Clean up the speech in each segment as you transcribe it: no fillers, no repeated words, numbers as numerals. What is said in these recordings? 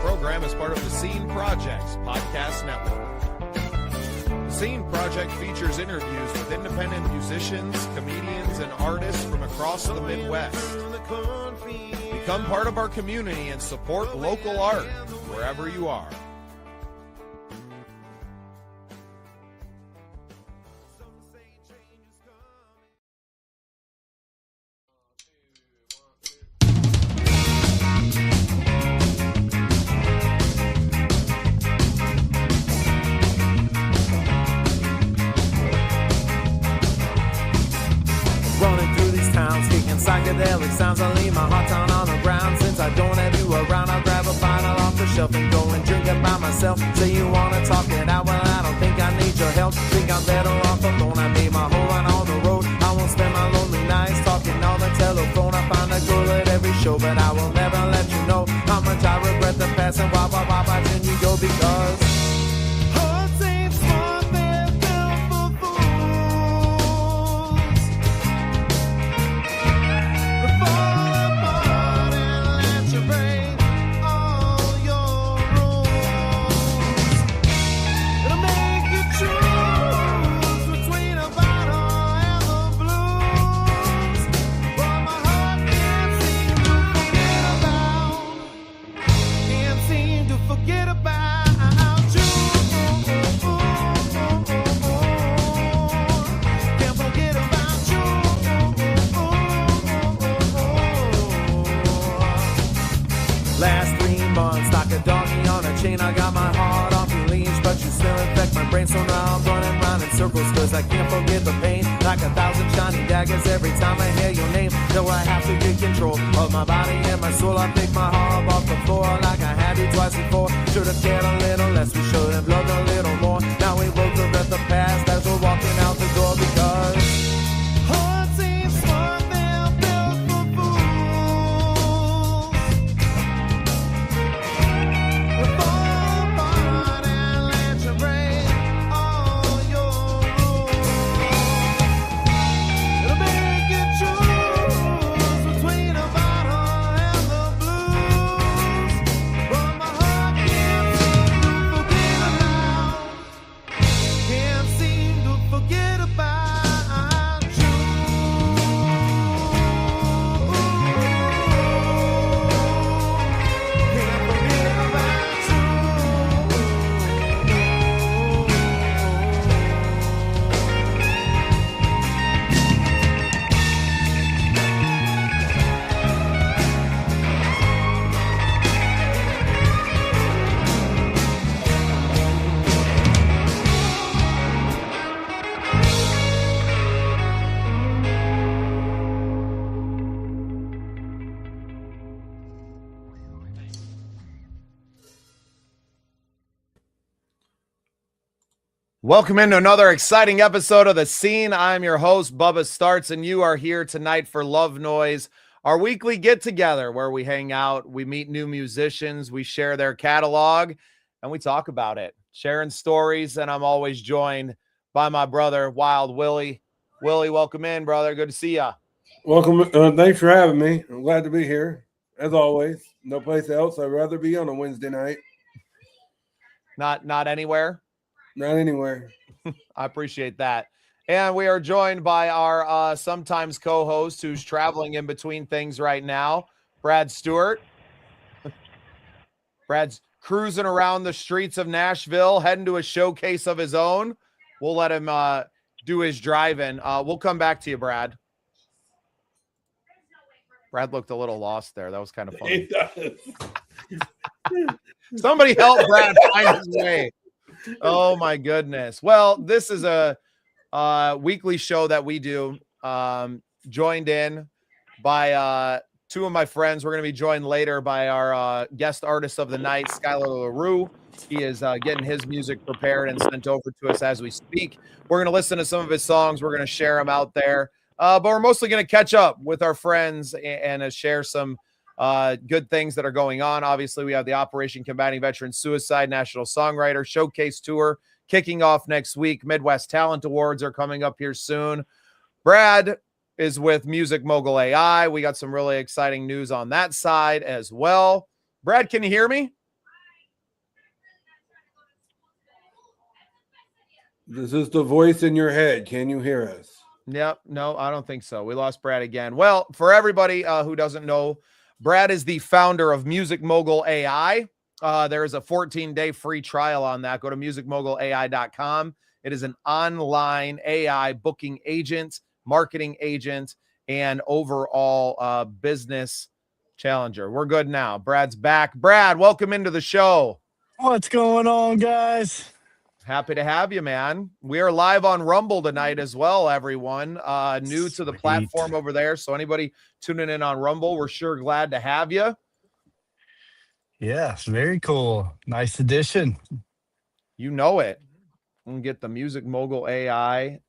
program is part of the Scene Project's podcast network. The Scene Project features interviews with independent musicians, comedians, and artists from across the Midwest. Become part of our community and support local art wherever you are. Psychedelic sounds, I leave my heart down on the ground. Since I don't have you around, I'll grab a bottle off the shelf and go and drink it by myself. Say you wanna talk it out, well I don't think I need your help. Think I'm better off alone, I made my whole run on the road. I won't spend my lonely nights talking on the telephone. I find a girl at every show, but I will never let you know how much I regret the past and why watching you go, because I got my heart off your leash, but you still infect my brain. So now I'm running round in circles, cause I can't forget the pain. Like 1,000 shiny daggers every time I hear your name. So I have to get control of my body and my soul. I pick my heart up off the floor like I had to twice before. Should've cared a little less, we should've loved a little more. Now we both regret the past as we're walking out the door, because welcome into another exciting episode of The Scene. I'm your host, Bubba Starts, and you are here tonight for Love Noise, our weekly get-together where we hang out, we meet new musicians, we share their catalog, and we talk about it, sharing stories, and I'm always joined by my brother, Wild Willie. Willie, welcome in, brother. Good to see ya. Welcome. Thanks for having me. I'm glad to be here, as always. No place else. I'd rather be on a Wednesday night. Not anywhere? Not anywhere. I appreciate that. And we are joined by our sometimes co-host who's traveling in between things right now, Brad Stewart. Brad's cruising around the streets of Nashville, heading to a showcase of his own. We'll let him do his drive-in. We'll come back to you, Brad. Brad looked a little lost there. That was kind of funny. Somebody help Brad find his way. Oh my goodness. Well, this is a weekly show that we do, joined in by two of my friends. We're going to be joined later by our guest artist of the night, Skylar LaRue. He is getting his music prepared and sent over to us as we speak. We're going to listen to some of his songs. We're going to share them out there. But we're mostly going to catch up with our friends and share some good things that are going on. Obviously, we have the Operation Combating Veteran Suicide National Songwriter Showcase Tour kicking off next week. Midwest Talent Awards are coming up here soon. Brad is with Music Mogul AI. We got some really exciting news on that side as well. Brad, can you hear me? This is the voice in your head. Can you hear us? Yep. No, I don't think so. We lost Brad again. Well, for everybody who doesn't know, Brad is the founder of Music Mogul AI. There is a 14-day free trial on that. Go to musicmogulai.com. It is an online AI booking agent, marketing agent, and overall business challenger. We're good now. Brad's back. Brad, welcome into the show. What's going on, guys? Happy to have you, man. We are live on Rumble tonight as well, everyone. New to the platform over there. So anybody tuning in on Rumble, we're sure glad to have you. Yes, very cool. Nice addition. You know it. I'm gonna get the Music Mogul AI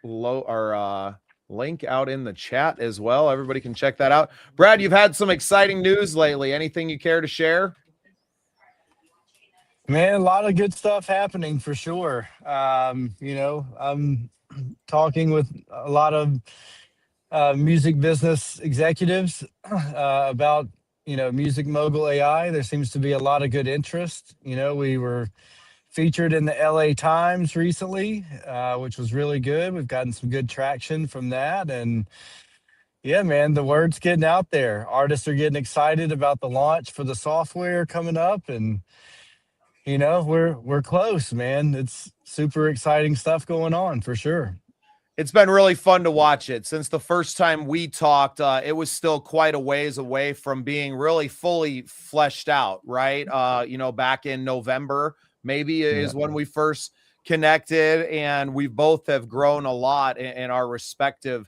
link out in the chat as well. Everybody can check that out. Brad, you've had some exciting news lately. Anything you care to share? Man, a lot of good stuff happening for sure. I'm talking with a lot of music business executives about, Music Mogul AI. There seems to be a lot of good interest. We were featured in the LA Times recently, which was really good. We've gotten some good traction from that. And yeah, man, the word's getting out there. Artists are getting excited about the launch for the software coming up. And we're close, man. It's super exciting stuff going on for sure. It's been really fun to watch it. Since the first time we talked, it was still quite a ways away from being really fully fleshed out, right? Back in November, maybe is when we first connected, and we both have grown a lot in our respective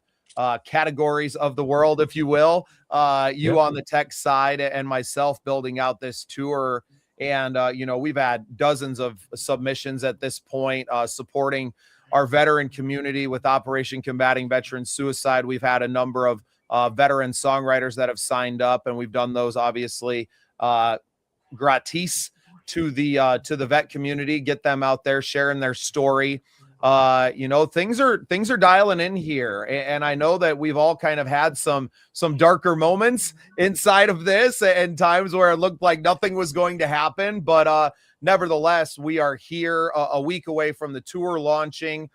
categories of the world, if you will. You on the tech side and myself building out this tour. And, we've had dozens of submissions at this point, supporting our veteran community with Operation Combating Veteran Suicide. We've had a number of veteran songwriters that have signed up, and we've done those obviously gratis to the vet community, get them out there sharing their story. Things are dialing in here, and I know that we've all kind of had some darker moments inside of this and times where it looked like nothing was going to happen, but nevertheless, we are here a week away from the tour launching,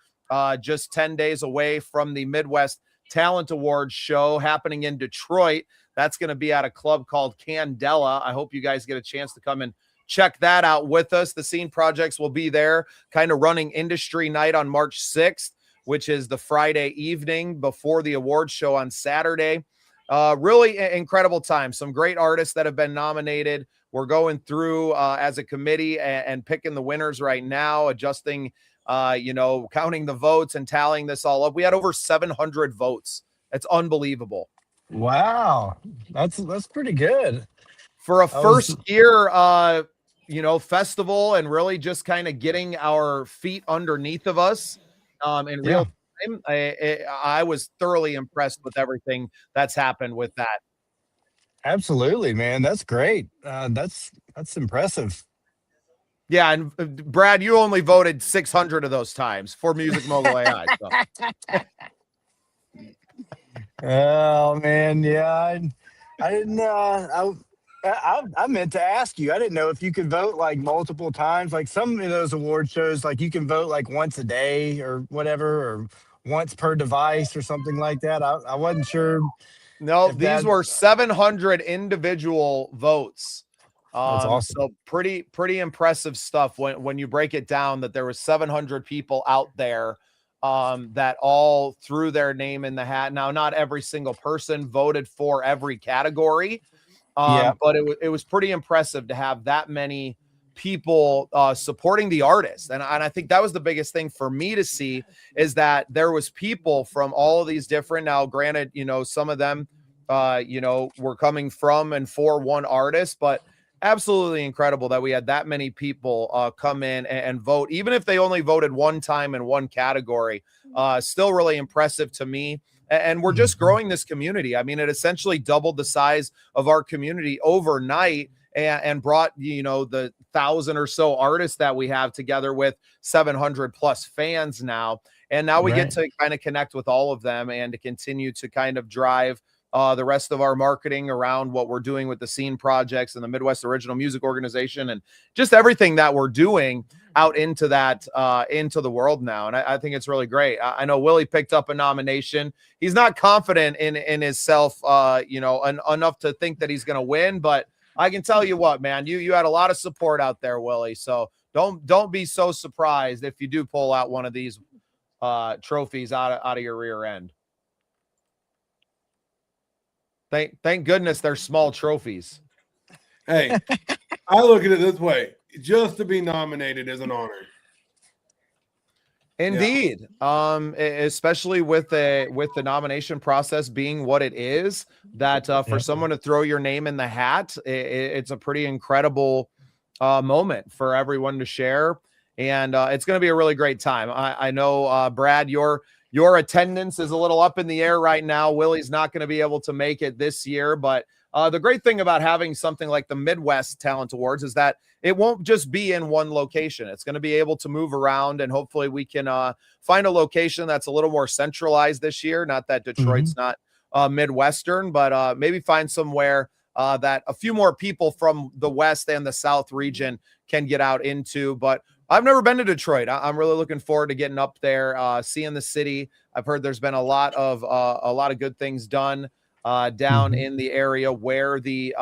just 10 days away from the Midwest Talent Awards show happening in Detroit. That's going to be at a club called Candela. I hope you guys get a chance to come and check that out with us. The Scene Projects will be there, kind of running industry night on March 6th, which is the Friday evening before the awards show on Saturday. Really incredible time. Some great artists that have been nominated. We're going through as a committee and picking the winners right now, adjusting, counting the votes and tallying this all up. We had over 700 votes. It's unbelievable. Wow. That's pretty good. For a first year, festival, and really just kind of getting our feet underneath of us in real time. I was thoroughly impressed with everything that's happened with that. Absolutely, man. That's great. That's impressive. Yeah, and Brad, you only voted 600 of those times for Music Mogul AI. So. Oh man, yeah. I didn't know. I meant to ask you. I didn't know if you could vote like multiple times. Like some of those award shows, like you can vote like once a day or whatever, or once per device or something like that. I wasn't sure. No, these were 700 individual votes. That's awesome. So pretty impressive stuff when you break it down, that there was 700 people out there that all threw their name in the hat. Now, not every single person voted for every category. But it was pretty impressive to have that many people supporting the artist. And I think that was the biggest thing for me to see, is that there was people from all of these different, now granted, some of them, were coming from and for one artist, but absolutely incredible that we had that many people come in and vote, even if they only voted one time in one category. Still really impressive to me. And we're just growing this community. I mean, it essentially doubled the size of our community overnight and brought, the 1,000 or so artists that we have together with 700 plus fans now. And now we get to kind of connect with all of them and to continue to kind of drive the rest of our marketing around what we're doing with the scene projects and the Midwest Original Music Organization, and just everything that we're doing out into that into the world now. And I think it's really great. I know Willie picked up a nomination. He's not confident in himself, enough to think that he's going to win, but I can tell you what, man, you had a lot of support out there, Willie. So don't be so surprised if you do pull out one of these trophies out of your rear end. Thank goodness they're small trophies. Hey, I look at it this way: just to be nominated is an honor. Indeed. Especially with the nomination process being what it is, that for someone to throw your name in the hat, it's a pretty incredible moment for everyone to share. And it's going to be a really great time. I know, Brad, your attendance is a little up in the air right now. Willie's not going to be able to make it this year, but the great thing about having something like the Midwest Talent Awards is that it won't just be in one location. It's going to be able to move around, and hopefully we can find a location that's a little more centralized this year. Not that Detroit's not Midwestern, but maybe find somewhere that a few more people from the West and the South region can get out into. But I've never been to Detroit. I'm really looking forward to getting up there, seeing the city. I've heard there's been a lot of good things done down in the area where the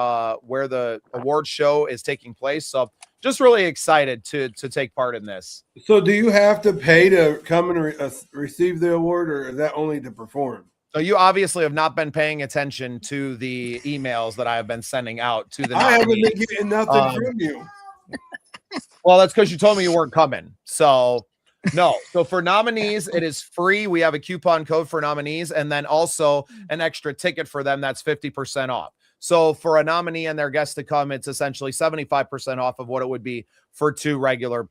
award show is taking place. So just really excited to take part in this. So do you have to pay to come and receive the award, or is that only to perform? So you obviously have not been paying attention to the emails that I have been sending out to the I haven't nominees. been getting nothing from you. Well, that's because you told me you weren't coming. So no. So for nominees, it is free. We have a coupon code for nominees, and then also an extra ticket for them that's 50% off. So for a nominee and their guest to come, it's essentially 75% off of what it would be for two regular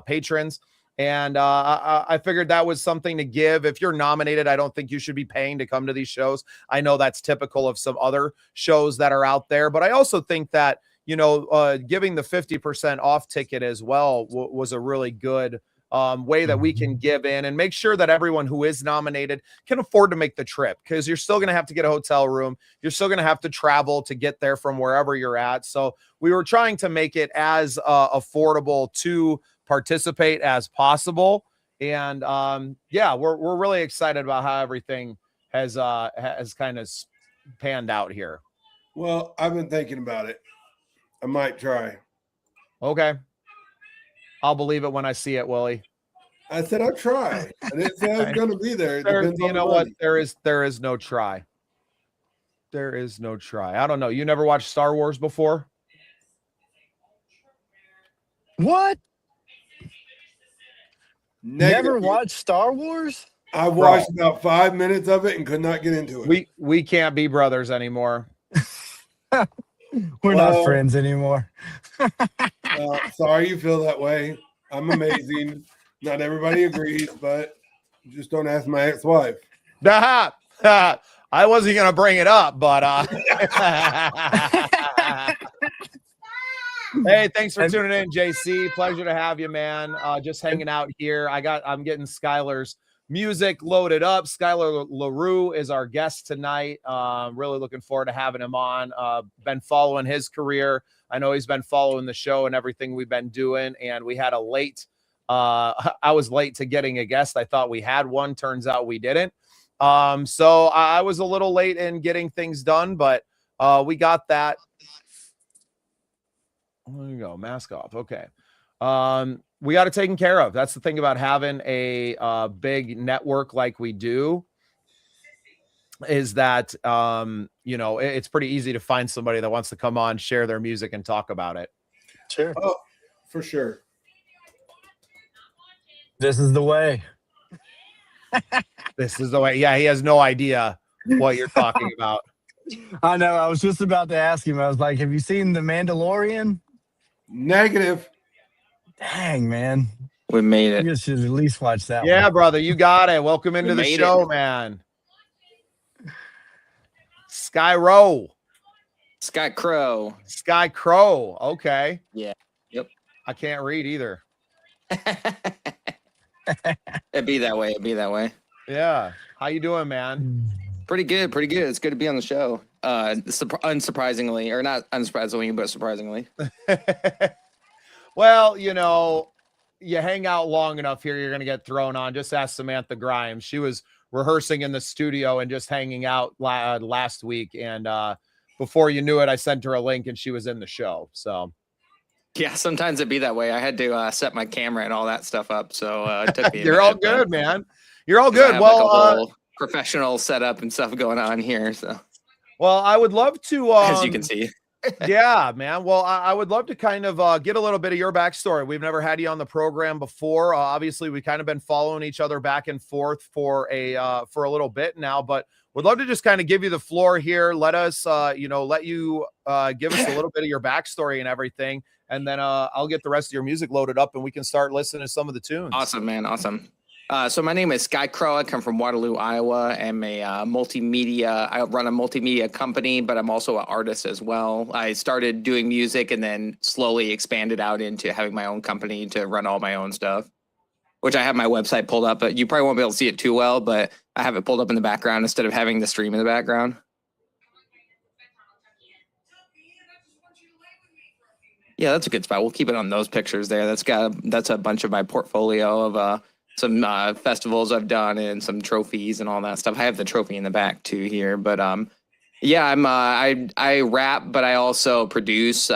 patrons. And I figured that was something to give. If you're nominated, I don't think you should be paying to come to these shows. I know that's typical of some other shows that are out there, but I also think that, giving the 50% off ticket as well was a really good way that we can give in and make sure that everyone who is nominated can afford to make the trip, because you're still going to have to get a hotel room. You're still going to have to travel to get there from wherever you're at. So we were trying to make it as affordable to participate as possible. And we're really excited about how everything has kind of panned out here. Well, I've been thinking about it. I might try. Okay. I'll believe it when I see it, Willie. I said I'd try. I didn't say I was going to be there. You know what? There is no try. There is no try. I don't know. You never watched Star Wars before? What? Negative. Never watched Star Wars? I watched about 5 minutes of it and could not get into it. We can't be brothers anymore. We're not friends anymore. Sorry you feel that way. I'm amazing. Not everybody agrees, but just don't ask my ex-wife. I wasn't going to bring it up, but hey, thanks for tuning in, JC. Pleasure to have you, man. Just hanging out here. I'm getting Skylar's music loaded up. Skylar LaRue is our guest tonight. Really looking forward to having him on. Been following his career. I know he's been following the show and everything we've been doing. And we had I was late to getting a guest. I thought we had one. Turns out we didn't. So I was a little late in getting things done, but we got that. There you go. Mask off. Okay. We got it taken care of. That's the thing about having a big network like we do, is that, it's pretty easy to find somebody that wants to come on, share their music, and talk about it. Sure. Oh, for sure. This is the way. This is the way. Yeah, he has no idea what you're talking about. I know. I was just about to ask him. I was like, have you seen The Mandalorian? Negative. Dang, man. We made it. You should at least watch that one. Yeah, brother, you got it. Welcome into the show, man. Sky Crow. Okay. Yeah. Yep. I can't read either. It'd be that way. Yeah. How you doing, man? Pretty good, pretty good. It's good to be on the show. Unsurprisingly, or not unsurprisingly, but surprisingly. Well, you know, you hang out long enough here, you're going to get thrown on. Just ask Samantha Grimes. She was rehearsing in the studio and just hanging out last week. And before you knew it, I sent her a link and she was in the show. So Yeah, sometimes it'd be that way. I had to set my camera and all that stuff up. So it took me. You're all good, man. You're all good. I have Well, like a whole professional setup and stuff going on here. So, well, I would love to, as you can see. Yeah, man. Well, I would love to kind of get a little bit of your backstory. We've never had you on the program before. Obviously, we kind of been following each other back and forth for a little bit now, but would love to just kind of give you the floor here. Let us, let you give us a little bit of your backstory and everything, and then I'll get the rest of your music loaded up, and we can start listening to some of the tunes. Awesome, man. Awesome. So my name is Sky Crow. I come from Waterloo, Iowa. I'm a multimedia. I run a multimedia company, but I'm also an artist as well. I started doing music and then slowly expanded out into having my own company to run all my own stuff, which I have my website pulled up, but you probably won't be able to see it too well, but I have it pulled up in the background instead of having the stream in the background. Yeah, that's a good spot. We'll keep it on those pictures there. That's a bunch of my portfolio of some festivals I've done and some trophies and all that stuff. I have the trophy in the back too here, but yeah, I rap, but I also produce.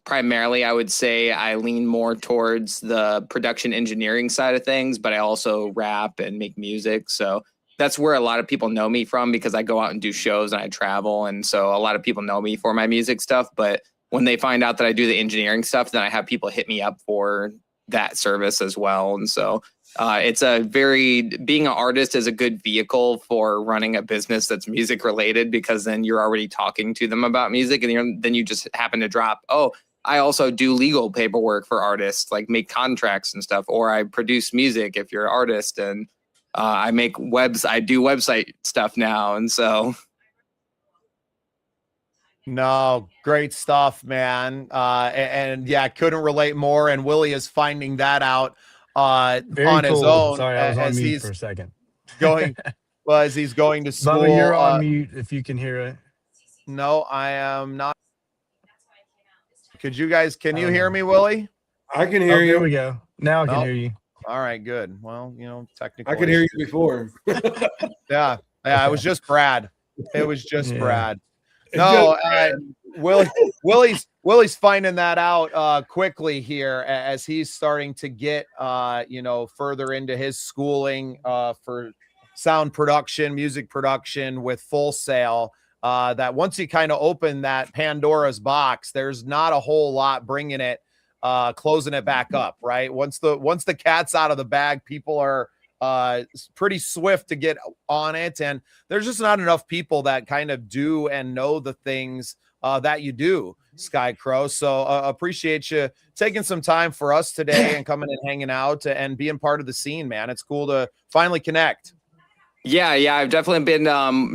Primarily, I would say I lean more towards the production engineering side of things, but I also rap and make music. So that's where a lot of people know me from, because I go out and do shows and I travel, and so a lot of people know me for my music stuff. But when they find out that I do the engineering stuff, then I have people hit me up for that service as well, and so. Being an artist is a good vehicle for running a business that's music related, because then you're already talking to them about music, and then you just happen to drop, oh, I also do legal paperwork for artists, like make contracts and stuff, or I produce music if you're an artist, and I do website stuff now, and so. No, great stuff, man. And yeah, couldn't relate more. And Willie is finding that out on his own. Sorry, I was on mute for a second. As he's going to school. Bubba, you're on mute if you can hear it. No, I am not. Can you hear me, Willie? I can hear you. There we go. Now I can hear you. All right, good. Well, technically. I could hear you before. Yeah, it was just Brad. It was just Brad. No, Willie's finding that out quickly here as he's starting to get further into his schooling for sound production, music production with Full Sail. That once you kind of open that Pandora's box, there's not a whole lot bringing it, closing it back up, right? Once the cat's out of the bag, people are pretty swift to get on it, and there's just not enough people that kind of do and know the things that you do, Sky Crow. So appreciate you taking some time for us today and coming and hanging out and being part of the scene, man. It's cool to finally connect. Yeah, I've definitely been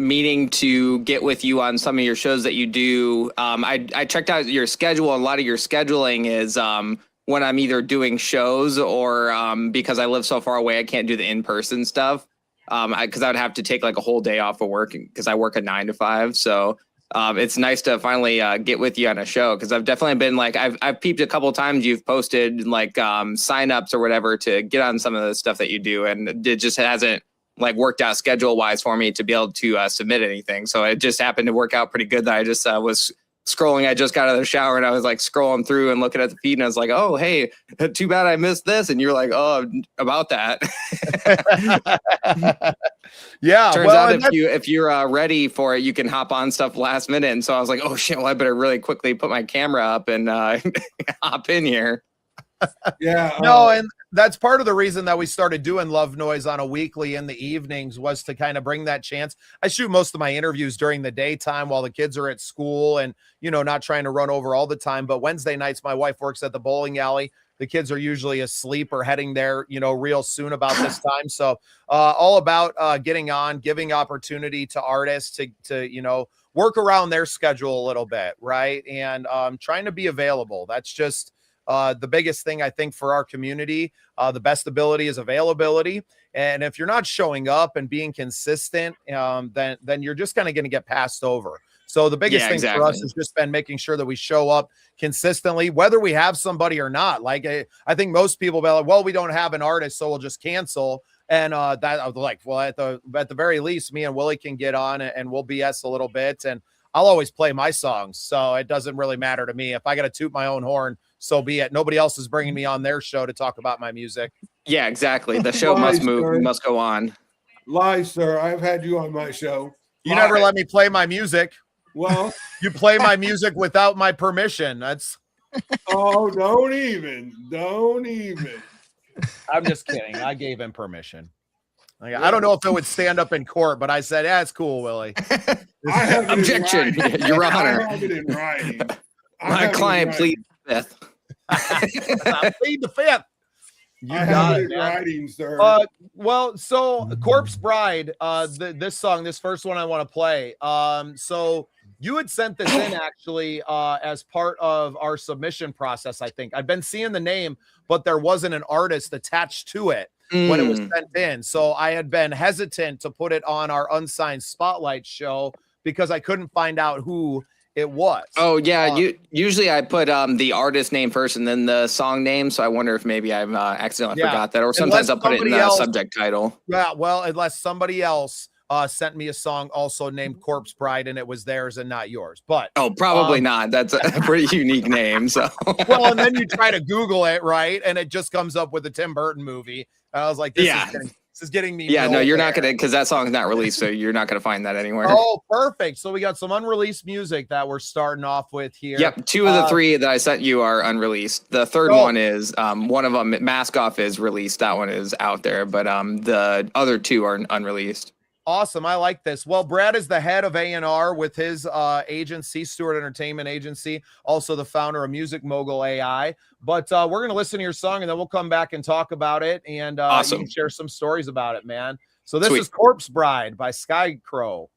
meaning to get with you on some of your shows that you do. I checked out your schedule, and a lot of your scheduling is when I'm either doing shows or because I live so far away, I can't do the in-person stuff. Because I would have to take like a whole day off of work because I work a 9 to 5. So it's nice to finally get with you on a show, because I've definitely been like, I've peeped a couple of times. You've posted like signups or whatever to get on some of the stuff that you do, and it just hasn't like worked out schedule wise for me to be able to submit anything. So it just happened to work out pretty good that I just was scrolling. I just got out of the shower and I was like scrolling through and looking at the feed, and I was like, oh, hey, too bad I missed this. And you're like, oh, about that. Yeah. Turns out if you're ready for it, you can hop on stuff last minute. And so I was like, oh shit, well, I better really quickly put my camera up and hop in here. Yeah. No, and that's part of the reason that we started doing Love Noise on a weekly in the evenings, was to kind of bring that chance. I shoot most of my interviews during the daytime while the kids are at school and, not trying to run over all the time. But Wednesday nights, my wife works at the bowling alley. The kids are usually asleep or heading there, real soon about this time. So all about getting on, giving opportunity to artists to work around their schedule a little bit. Right. And trying to be available. That's just the biggest thing I think for our community, the best ability is availability. And if you're not showing up and being consistent, then you're just kind of going to get passed over. So the biggest thing for us has just been making sure that we show up consistently, whether we have somebody or not. Like I think most people be like, well, we don't have an artist, so we'll just cancel. And that I was like, well, at the very least, me and Willie can get on and we'll BS a little bit. And I'll always play my songs, so it doesn't really matter to me. If I got to toot my own horn, so be it. Nobody else is bringing me on their show to talk about my music. Yeah, exactly. The show must move, must go on. Lie, sir. I've had you on my show. You never let me play my music. Well, you play my music without my permission. That's don't even. I'm just kidding. I gave him permission. I don't know if it would stand up in court, but I said, yeah, it's cool, Willie. Objection, Your Honor. I have it in writing. My client pleads the fifth. I plead the fifth. You I got have it, it in man. writing, sir. Well, so Corpse Bride, this song, this first one I want to play. So you had sent this in actually as part of our submission process, I think. I've been seeing the name, but there wasn't an artist attached to it when it was sent in. So I had been hesitant to put it on our Unsigned Spotlight show because I couldn't find out who it was. Oh yeah, usually I put the artist name first and then the song name. So I wonder if maybe I've accidentally forgot that, or sometimes I'll put it in the subject title. Yeah, well, unless somebody else sent me a song also named Corpse Bride and it was theirs and not yours. But probably not. That's a pretty unique name. So well, and then you try to Google it, right? And it just comes up with a Tim Burton movie. And I was like, this is getting me. Yeah, no, you're not gonna, because that song's not released, so you're not gonna find that anywhere. Oh, perfect. So we got some unreleased music that we're starting off with here. Yep, 2 of the 3 that I sent you are unreleased. The third one is one of them, Mask Off, is released. That one is out there, but the other 2 are unreleased. Awesome. I like this. Well, Brad is the head of A&R with his agency, Stewart Entertainment Agency, also the founder of Music Mogul AI. But we're going to listen to your song, and then we'll come back and talk about it, and you can share some stories about it, man. So this is Corpse Bride by Sky Crow.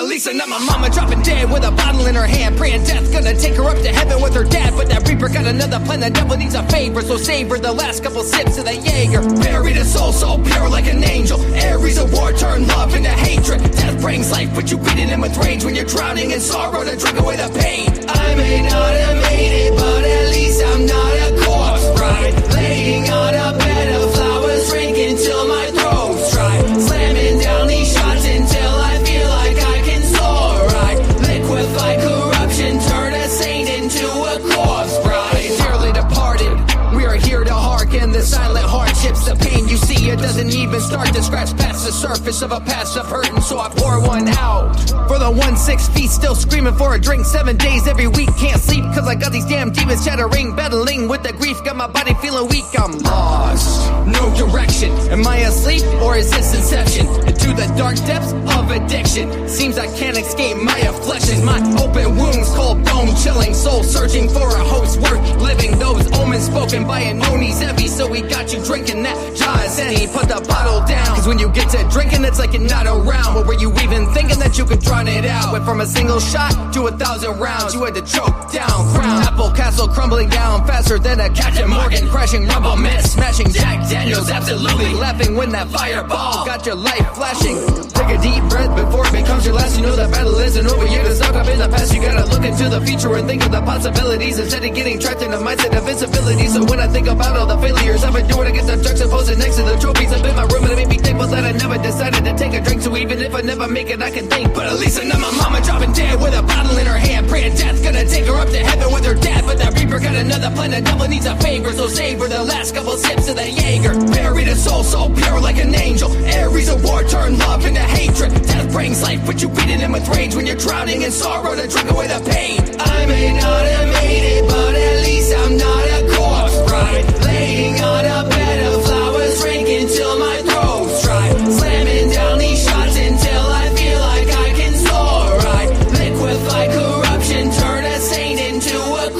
Lisa, not my mama, dropping dead with a bottle in her hand, praying death's gonna take her up to heaven with her dad. But that Reaper got another plan, the devil needs a favor, so savor the last couple sips of the Jaeger. Buried a soul so pure like an angel. Aries of war turn love into hatred. Death brings life, but you beat it in with rage when you're drowning in sorrow to drink away the pain. I may not have made it, but at least I'm not a corpse bride. Laying on a bed of flowers, drinking till my throat's dry. Slamming down these shots until I feel like I can soar. I liquefy corruption, turn a saint into a corpse bride. Dearly departed, we are here to hearken the silent hardships. The pain you see, it doesn't even start to scratch past the surface of a past of hurting. So I pour one out for the 1-6 feet, still screaming for a drink 7 days every week. Can't sleep cause I got these damn demons chattering, battling with the grief. Got my body feeling weak, I'm lost, no direction. Am I asleep or is this inception? Into the dark depths of addiction. Seems I can't escape my afflictions. My open wounds, cold bone chilling. Soul searching for a host worth living. Those omens spoken by an Oni's heavy. So we got you drinking that Johnson. He put the bottle down, cause when you get to drinking it's like you're not around. What were you even thinking that you could drown it out? Went from a single shot to 1,000 rounds. You had to choke down. Crown Apple Castle crumbling down faster than a Captain Morgan. Crashing rumble miss, smashing Jack Daniels. Absolutely laughing when that fireball got your light flashing. Take a deep breath before it becomes your last. You know that battle isn't over. You're to stuck up in the past. You gotta look into the future and think of the possibilities instead of getting trapped in a mindset of invincibility. So when I think about all the failures I've been doing against the juxtaposing next to the trophies up in my room, and it made me thankful that I never decided to take a drink. So even if I never make it, I can think. But at least I know my mama dropping dead with a bottle in her hand, praying death's gonna take her up to heaven with her dad. But that Reaper got another plan, the devil needs a favor, so savor the last couple sips of the Jaeger. Buried a soul so pure like an angel. Aries of war turn love into hatred. Death brings life, but you beat it in with rage when you're drowning in sorrow to drink away the pain. I may not have made it, but at least I'm not a corpse bride. Laying on a bed of flowers, drinking till my throat's dry. Slamming down these shots until I feel like I can soar. I liquefy corruption, turn a saint into a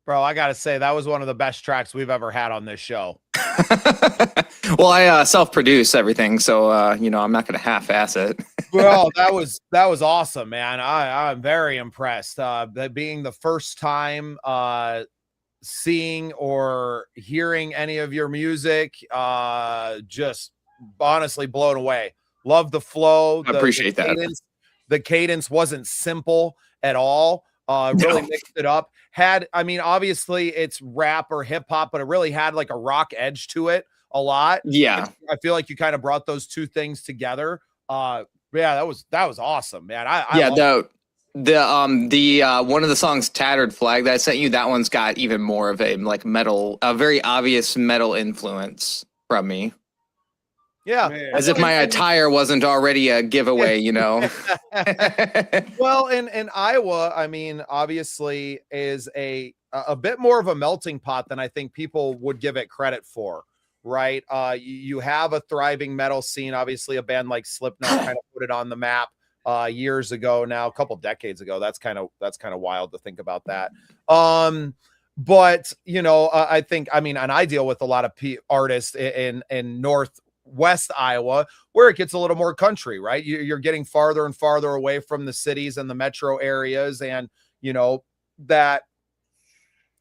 Bro, I gotta say that was one of the best tracks we've ever had on this show. Well, I self-produce everything, so I'm not gonna half-ass it. Bro, that was awesome, man. I'm very impressed. That being the first time seeing or hearing any of your music, just honestly blown away. Love the flow. I appreciate that. The cadence wasn't simple at all. Really mixed it up. Obviously it's rap or hip hop, but it really had like a rock edge to it a lot. Yeah. I feel like you kind of brought those two things together. Yeah, that was awesome, man. The one of the songs "Tattered Flag" that I sent you, that one's got even more of a like metal, a very obvious metal influence from me. Yeah, Man. As if my attire wasn't already a giveaway, Well, in Iowa, obviously is a bit more of a melting pot than I think people would give it credit for, right? You have a thriving metal scene. Obviously, a band like Slipknot kind of put it on the map years ago now, a couple decades ago. That's kind of wild to think about that. But I think and I deal with a lot of artists in Northwest Iowa where it gets a little more country, right? You're getting farther and farther away from the cities and the metro areas, and that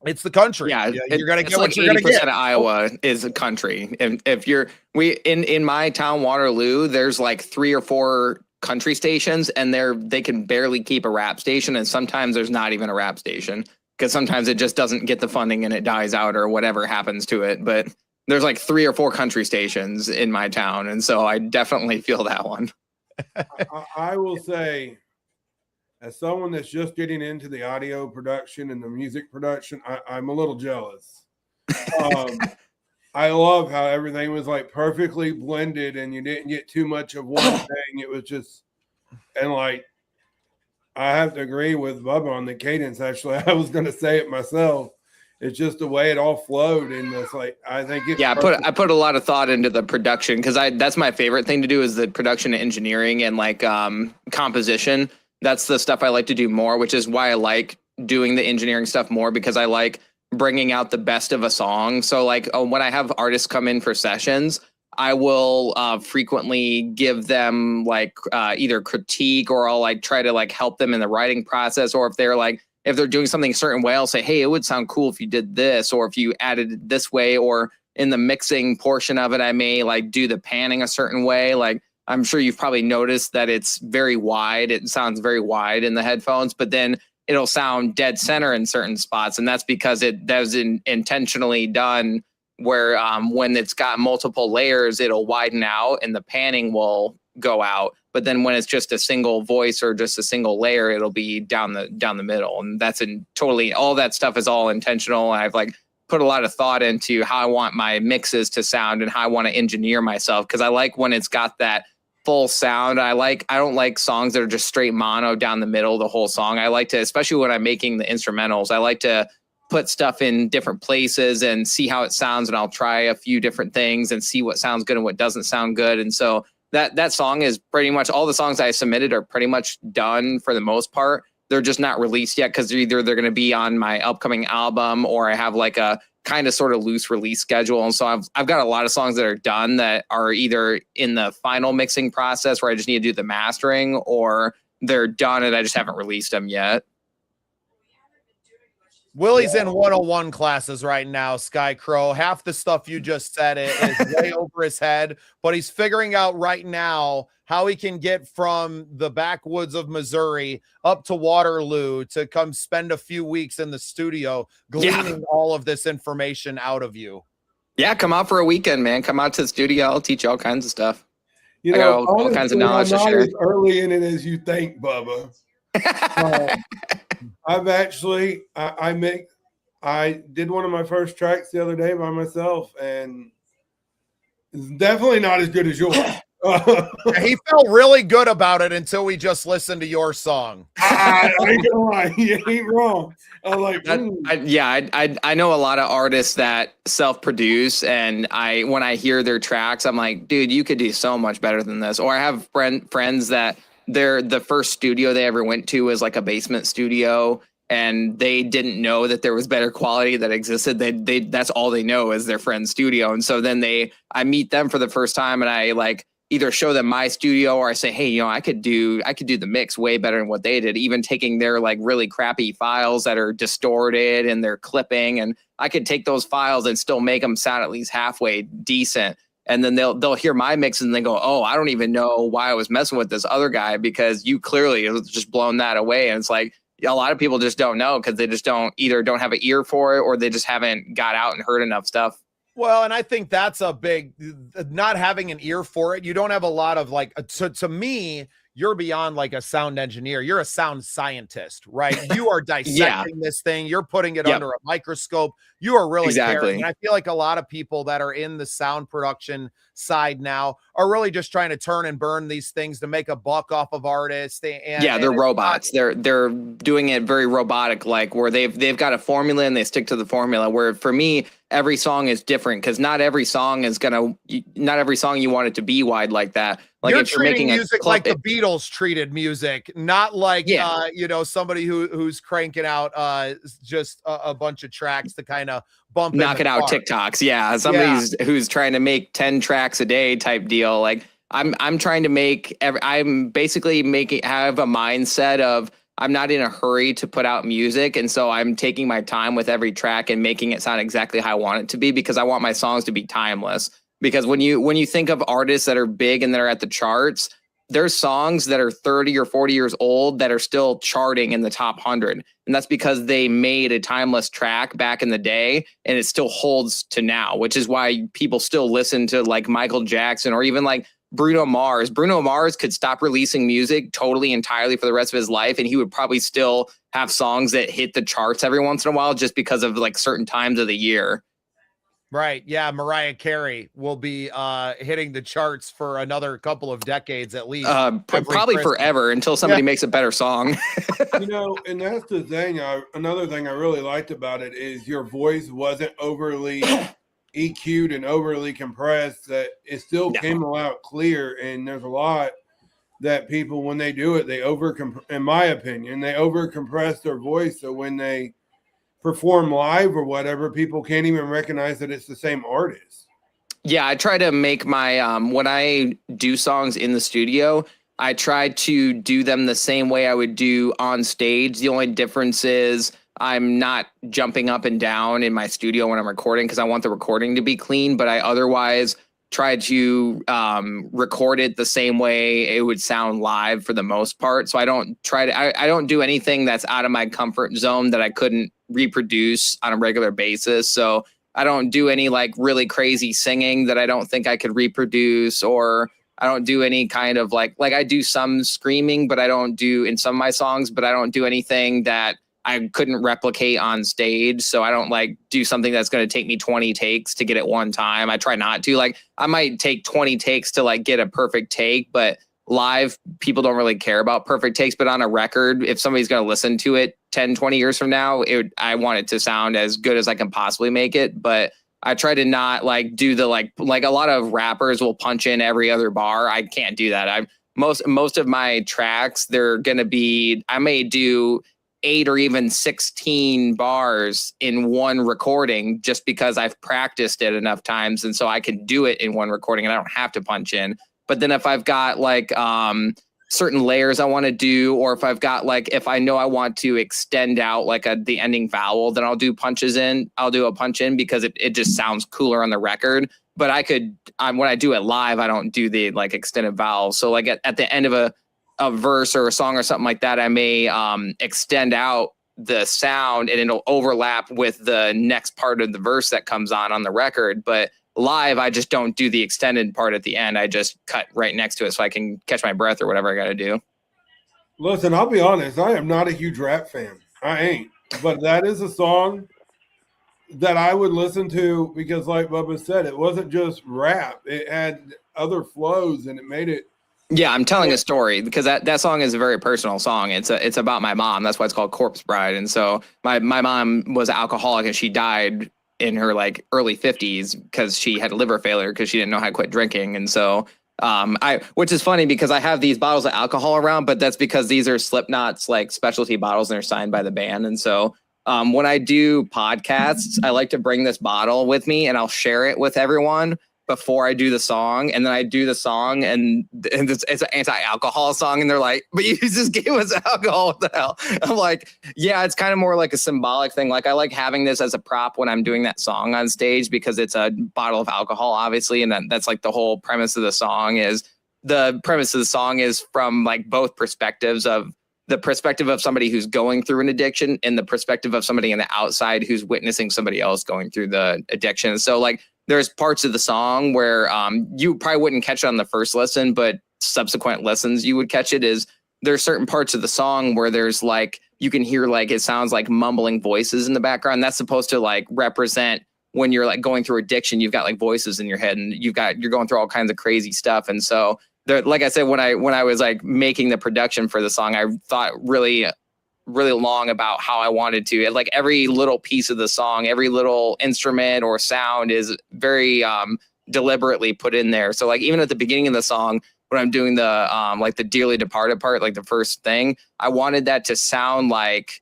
it's the country. Yeah, you're gonna get like what you're gonna 80% get. of Iowa is a country. And if in my town, Waterloo, there's like 3 or 4 country stations, and they can barely keep a rap station, and sometimes there's not even a rap station because sometimes it just doesn't get the funding and it dies out or whatever happens to it. But there's like 3 or 4 country stations in my town, and so I definitely feel that one. I will say, as someone that's just getting into the audio production and the music production, I'm a little jealous. I love how everything was like perfectly blended and you didn't get too much of one thing. It was just, and like, I have to agree with Bubba on the cadence. Actually, I was going to say it myself. It's just the way it all flowed, and it's like I think it's I put a lot of thought into the production because that's my favorite thing to do is the production and engineering and like composition. That's the stuff I like to do more, which is why I like doing the engineering stuff more, because I like bringing out the best of a song. So like when I have artists come in for sessions, I will frequently give them like either critique, or I'll like try to like help them in the writing process. Or if they're doing something a certain way, I'll say, hey, it would sound cool if you did this, or if you added it this way, or in the mixing portion of it, I may like do the panning a certain way. Like I'm sure you've probably noticed that it's very wide. It sounds very wide in the headphones, but then it'll sound dead center in certain spots. And that's because that was intentionally done where when it's got multiple layers, it'll widen out and the panning will go out. But then when it's just a single voice or just a single layer, it'll be down the middle. And that's all that stuff is all intentional. I've like put a lot of thought into how I want my mixes to sound and how I want to engineer myself. Cause I like when it's got that full sound. I don't like songs that are just straight mono down the middle, the whole song. I like to, especially when I'm making the instrumentals, I like to put stuff in different places and see how it sounds. And I'll try a few different things and see what sounds good and what doesn't sound good. And so that song is pretty much all the songs I submitted are pretty much done for the most part. They're just not released yet because either they're going to be on my upcoming album or I have like a kind of sort of loose release schedule. And so I've got a lot of songs that are done that are either in the final mixing process where I just need to do the mastering, or they're done and I just haven't released them yet. Willie's in 101 classes right now, Sky Crow. Half the stuff you just said is way over his head, but he's figuring out right now how he can get from the backwoods of Missouri up to Waterloo to come spend a few weeks in the studio gleaning all of this information out of you. Yeah, come out for a weekend, man. Come out to the studio. I'll teach you all kinds of stuff. You know, all kinds of knowledge to share. As early in it as you think, Bubba. I've actually, I did one of my first tracks the other day by myself, and it's definitely not as good as yours. He felt really good about it until we just listened to your song. I ain't gonna lie, you ain't wrong. I'm like, I know a lot of artists that self-produce, and when I hear their tracks, I'm like, dude, you could do so much better than this. Or I have friends that the first studio they ever went to was like a basement studio, and they didn't know that there was better quality that existed. They that's all they know is their friend's studio. And so then I meet them for the first time, and I like either show them my studio, or I say, hey, I could do the mix way better than what they did, even taking their like really crappy files that are distorted and they're clipping, and I could take those files and still make them sound at least halfway decent. And then they'll hear my mix and they go, oh, I don't even know why I was messing with this other guy, because you clearly have just blown that away. And it's like, a lot of people just don't know, because they just don't have an ear for it, or they just haven't got out and heard enough stuff. Well, and I think that's a big, not having an ear for it. You don't have a lot of like, to me, you're beyond like a sound engineer. You're a sound scientist, right? You are dissecting this thing. You're putting it under a microscope. You are really caring. And I feel like a lot of people that are in the sound production side now are really just trying to turn and burn these things to make a buck off of artists. They're robots. They're doing it very robotic, like where they've got a formula and they stick to the formula. Where for me, every song is different, because not every song you want it to be wide like that. Like you're if you're making music like the Beatles treated music, not like somebody who's cranking out just a bunch of tracks to kind of bump knocking out TikToks. Yeah, somebody's who's trying to make 10 tracks a day type deal. Like I'm trying to make I'm basically have a mindset of I'm not in a hurry to put out music, and so I'm taking my time with every track and making it sound exactly how I want it to be, because I want my songs to be timeless. Because when you think of artists that are big and that are at the charts, there's songs that are 30 or 40 years old that are still charting in the top 100. And that's because they made a timeless track back in the day, and it still holds to now, which is why people still listen to like Michael Jackson, or even like Bruno Mars. Bruno Mars could stop releasing music totally entirely for the rest of his life, and he would probably still have songs that hit the charts every once in a while, just because of like certain times of the year. Right. Yeah. Mariah Carey will be hitting the charts for another couple of decades at least. Probably forever, until somebody makes a better song. And that's the thing. Another thing I really liked about it is your voice wasn't overly EQ'd and overly compressed, that it still came out clear. And there's a lot that people, when they do it, in my opinion, they over compress their voice. So when they perform live or whatever, people can't even recognize that it's the same artist. Yeah, I try to make my when I do songs in the studio, I try to do them the same way I would do on stage. The only difference is I'm not jumping up and down in my studio when I'm recording, because I want the recording to be clean, but I otherwise try to record it the same way it would sound live for the most part. So I don't do anything that's out of my comfort zone that I couldn't reproduce on a regular basis. So I don't do any like really crazy singing that I don't think I could reproduce, or I don't do any kind of like I do some screaming, but I don't do in some of my songs, but I don't do anything that I couldn't replicate on stage. So I don't like do something that's going to take me 20 takes to get it one time. I try not to. Like I might take 20 takes to like get a perfect take, but live people don't really care about perfect takes. But on a record, if somebody's going to listen to it 10, 20 years from now, I want it to sound as good as I can possibly make it. But I try to not like do the like a lot of rappers will punch in every other bar. I can't do that. Most of my tracks, they're going to be, I may do 8 or even 16 bars in one recording, just because I've practiced it enough times. And so I can do it in one recording and I don't have to punch in. But then if I've got like certain layers I want to do, or if I've got like, if I know I want to extend out like the ending vowel, then I'll do punches in. I'll do a punch in because it just sounds cooler on the record. But when I do it live, I don't do the like extended vowels. So like at the end of a verse or a song or something like that, I may extend out the sound and it'll overlap with the next part of the verse that comes on the record. But live, I just don't do the extended part at the end. I just cut right next to it so I can catch my breath or whatever I got to do. Listen, I'll be honest. I am not a huge rap fan. I ain't. But that is a song that I would listen to because, like Bubba said, it wasn't just rap. It had other flows and it made it. Yeah, I'm telling a story because that song is a very personal song. It's about my mom. That's why it's called Corpse Bride. And so my mom was an alcoholic and she died in her like early 50s because she had liver failure because she didn't know how to quit drinking. And so Which is funny because I have these bottles of alcohol around, but that's because these are Slipknot's like specialty bottles and they're signed by the band. And so when I do podcasts, I like to bring this bottle with me and I'll share it with everyone before I do the song. And then I do the song and it's an anti-alcohol song. And they're like, but you just gave us alcohol. What the hell? I'm like, yeah, it's kind of more like a symbolic thing. Like I like having this as a prop when I'm doing that song on stage because it's a bottle of alcohol, obviously. And that's like the whole premise of the song is from like both perspectives of the perspective of somebody who's going through an addiction and the perspective of somebody on the outside who's witnessing somebody else going through the addiction. So like there's parts of the song where you probably wouldn't catch it on the first listen, but subsequent listens you would catch it. Is there's certain parts of the song where there's like you can hear like it sounds like mumbling voices in the background. That's supposed to like represent when you're like going through addiction, you've got like voices in your head and you're going through all kinds of crazy stuff. And so there, like I said, when I was like making the production for the song, I thought really long about how I wanted to. Like every little piece of the song, every little instrument or sound is very deliberately put in there. So like even at the beginning of the song, when I'm doing the like the dearly departed part, like the first thing, I wanted that to sound like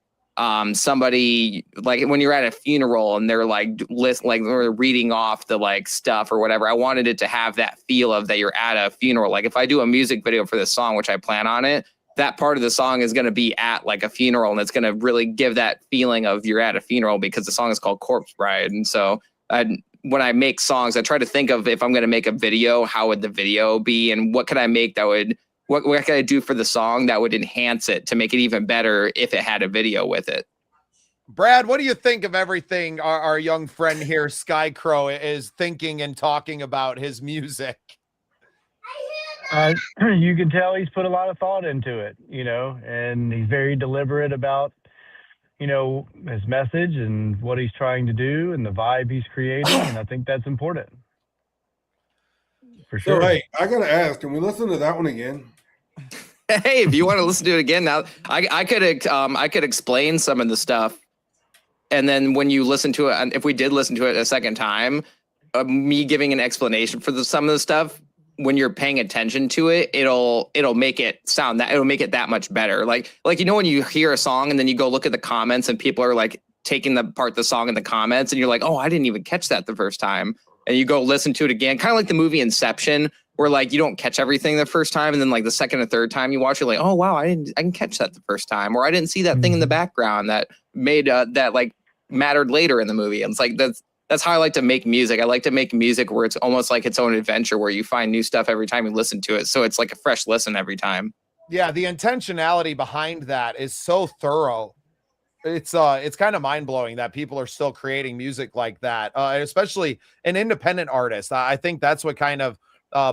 somebody like when you're at a funeral and they're like they're reading off the like stuff or whatever. I wanted it to have that feel of that you're at a funeral. Like if I do a music video for this song, which I plan on it, that part of the song is going to be at like a funeral and it's going to really give that feeling of you're at a funeral because the song is called Corpse Bride. And so when I make songs, I try to think of if I'm going to make a video, how would the video be and what could I make that would, what could I do for the song that would enhance it to make it even better if it had a video with it? Brad, what do you think of everything our young friend here, Sky Crow, is thinking and talking about his music? You can tell he's put a lot of thought into it, you know, and he's very deliberate about, you know, his message and what he's trying to do and the vibe he's creating. And I think that's important. For sure. So, hey, I got to ask, can we listen to that one again? Hey, if you want to listen to it again, now I could explain some of the stuff. And then when you listen to it, and if we did listen to it a second time, me giving an explanation for some of the stuff, when you're paying attention to it, it'll make it sound that it'll make it that much better. Like, you know, when you hear a song and then you go look at the comments and people are like taking the song in the comments and you're like, oh, I didn't even catch that the first time. And you go listen to it again, kind of like the movie Inception, where like you don't catch everything the first time. And then like the second or third time you watch it, like, oh, wow, I can catch that the first time. Or I didn't see that thing in the background that made that like mattered later in the movie. And it's like, that's how I like to make music. I like to make music where it's almost like its own adventure, where you find new stuff every time you listen to it. So it's like a fresh listen every time. Yeah, the intentionality behind that is so thorough. It's kind of mind-blowing that people are still creating music like that, especially an independent artist. I think that's what kind of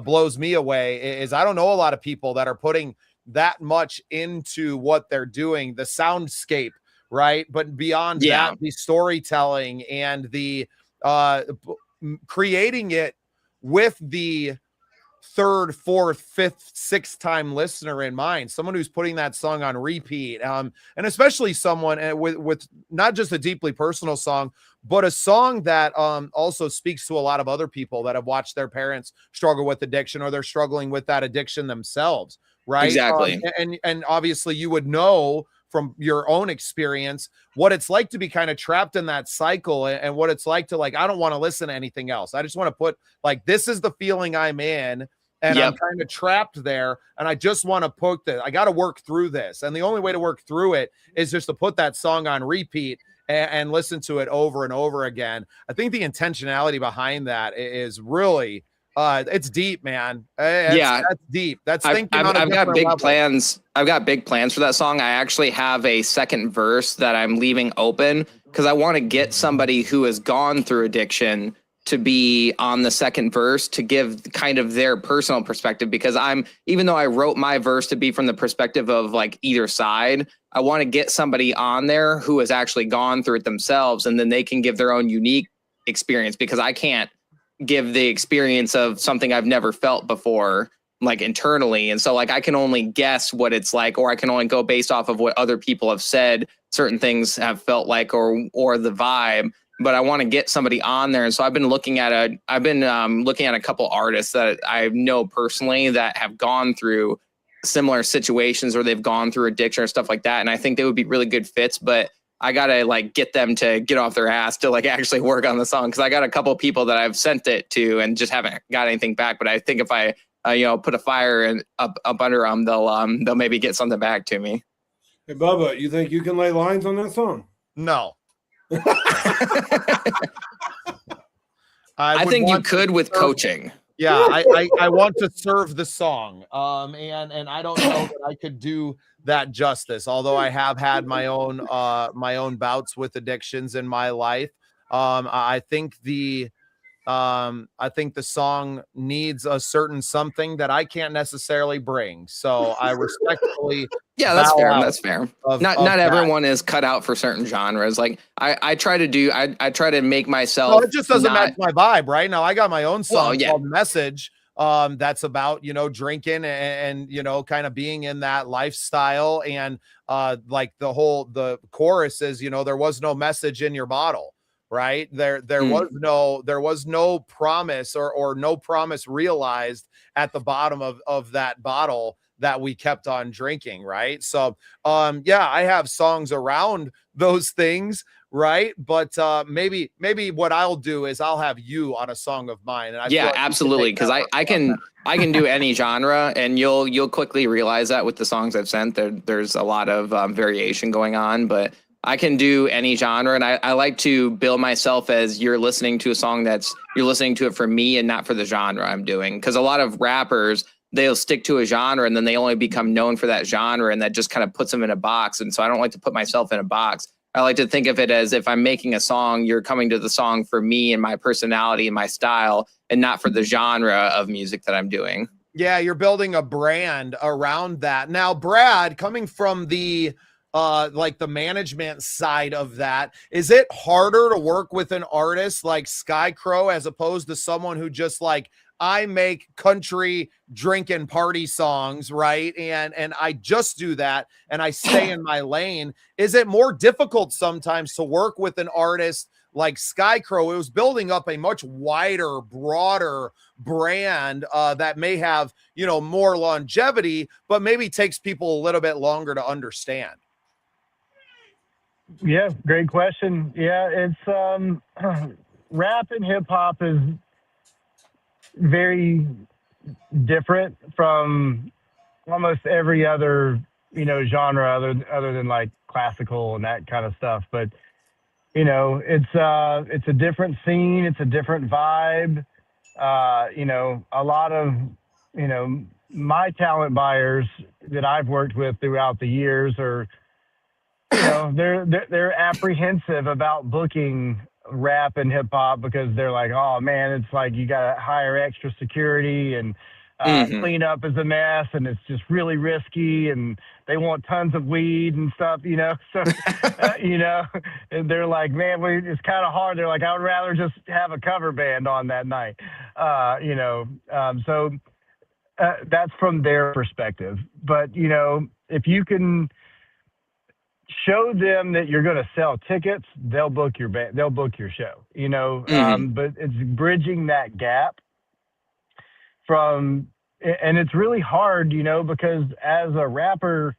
blows me away is I don't know a lot of people that are putting that much into what they're doing, the soundscape, right? But beyond that, the storytelling and the creating it with the third, fourth, fifth, sixth time listener in mind, someone who's putting that song on repeat, and especially someone with not just a deeply personal song, but a song that also speaks to a lot of other people that have watched their parents struggle with addiction, or they're struggling with that addiction themselves, right? Exactly. And obviously you would know from your own experience what it's like to be kind of trapped in that cycle, and what it's like to like, I don't want to listen to anything else. I just want to put like, this is the feeling I'm in, and I'm kind of trapped there, and I just want to put that. I got to work through this. And the only way to work through it is just to put that song on repeat and listen to it over and over again. I think the intentionality behind that is really, it's deep, man. That's deep. That's thinking. I've got big plans. I've got big plans for that song. I actually have a second verse that I'm leaving open because I want to get somebody who has gone through addiction to be on the second verse to give kind of their personal perspective, because even though I wrote my verse to be from the perspective of like either side, I want to get somebody on there who has actually gone through it themselves, and then they can give their own unique experience, because I can't give the experience of something I've never felt before, like internally. And so like, I can only guess what it's like, or I can only go based off of what other people have said certain things have felt like, or the vibe. but I want to get somebody on there. And so I've been looking at a couple artists that I know personally that have gone through similar situations, or they've gone through addiction or stuff like that. And I think they would be really good fits, but I got to like get them to get off their ass to like actually work on the song. Cause I got a couple of people that I've sent it to and just haven't got anything back. But I think if I, put a fire up under them, they'll maybe get something back to me. Hey, Bubba, you think you can lay lines on that song? No. I think you could with coaching. Yeah, I want to serve the song. And I don't know that I could do that justice, although I have had my own bouts with addictions in my life. I think the song needs a certain something that I can't necessarily bring. So I respectfully that's fair. That's fair. Not everyone is cut out for certain genres. Like I try to make myself. No, it just doesn't match my vibe right now. I got my own song called Message. That's about, drinking and kind of being in that lifestyle. And like the chorus is, there was no message in your bottle. Right. There was no promise or no promise realized at the bottom of that bottle that we kept on drinking. Right. So, I have songs around those things. Right. But maybe what I'll do is I'll have you on a song of mine. And absolutely. Cause I can do any genre, and you'll quickly realize that with the songs I've sent. There's a lot of variation going on, but I can do any genre, and I like to bill myself as you're listening to a song you're listening to it for me and not for the genre I'm doing. Because a lot of rappers, they'll stick to a genre and then they only become known for that genre, and that just kind of puts them in a box. And so I don't like to put myself in a box. I like to think of it as if I'm making a song, you're coming to the song for me and my personality and my style, and not for the genre of music that I'm doing. Yeah, you're building a brand around that. Now, Brad, coming from the like the management side of that, is it harder to work with an artist like Skycrow as opposed to someone who just like, I make country drinking party songs, right? And I just do that and I stay in my lane. Is it more difficult sometimes to work with an artist like Skycrow? It was building up a much wider, broader brand that may have, more longevity, but maybe takes people a little bit longer to understand. Yeah, great question. Yeah, it's rap and hip hop is very different from almost every other genre other than like classical and that kind of stuff. But it's a different scene, it's a different vibe. A lot of my talent buyers that I've worked with throughout the years are they're apprehensive about booking rap and hip hop because they're like, oh man, it's like you got to hire extra security and clean up is a mess and it's just really risky and they want tons of weed and stuff, so and they're like, man, it's kind of hard. They're like, I would rather just have a cover band on that night, so that's from their perspective. But if you can show them that you're going to sell tickets, they'll book your band, they'll book your show, but it's bridging that gap from, and it's really hard, because as a rapper,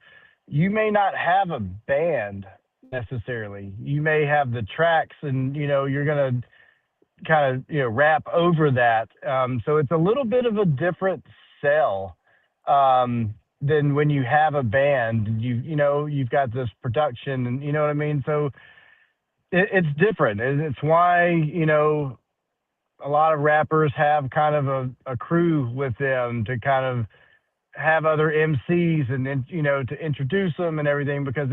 you may not have a band necessarily. You may have the tracks and, you're going to kind of, rap over that. So it's a little bit of a different sell. Than when you have a band, you've got this production and you know what I mean? So it's different. And it's why, a lot of rappers have kind of a crew with them to kind of have other MCs and then, to introduce them and everything, because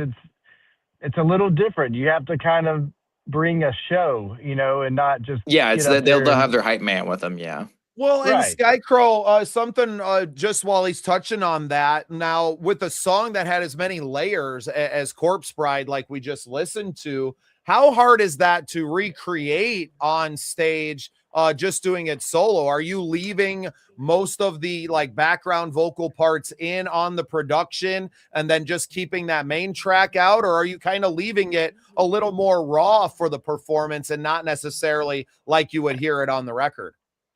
it's a little different. You have to kind of bring a show, and not just, they'll have their hype man with them. Yeah. Well, and Right. Skycrow, something just while he's touching on that now, with a song that had as many layers as Corpse Bride, like we just listened to, how hard is that to recreate on stage just doing it solo? Are you leaving most of the like background vocal parts in on the production and then just keeping that main track out? Or are you kind of leaving it a little more raw for the performance and not necessarily like you would hear it on the record?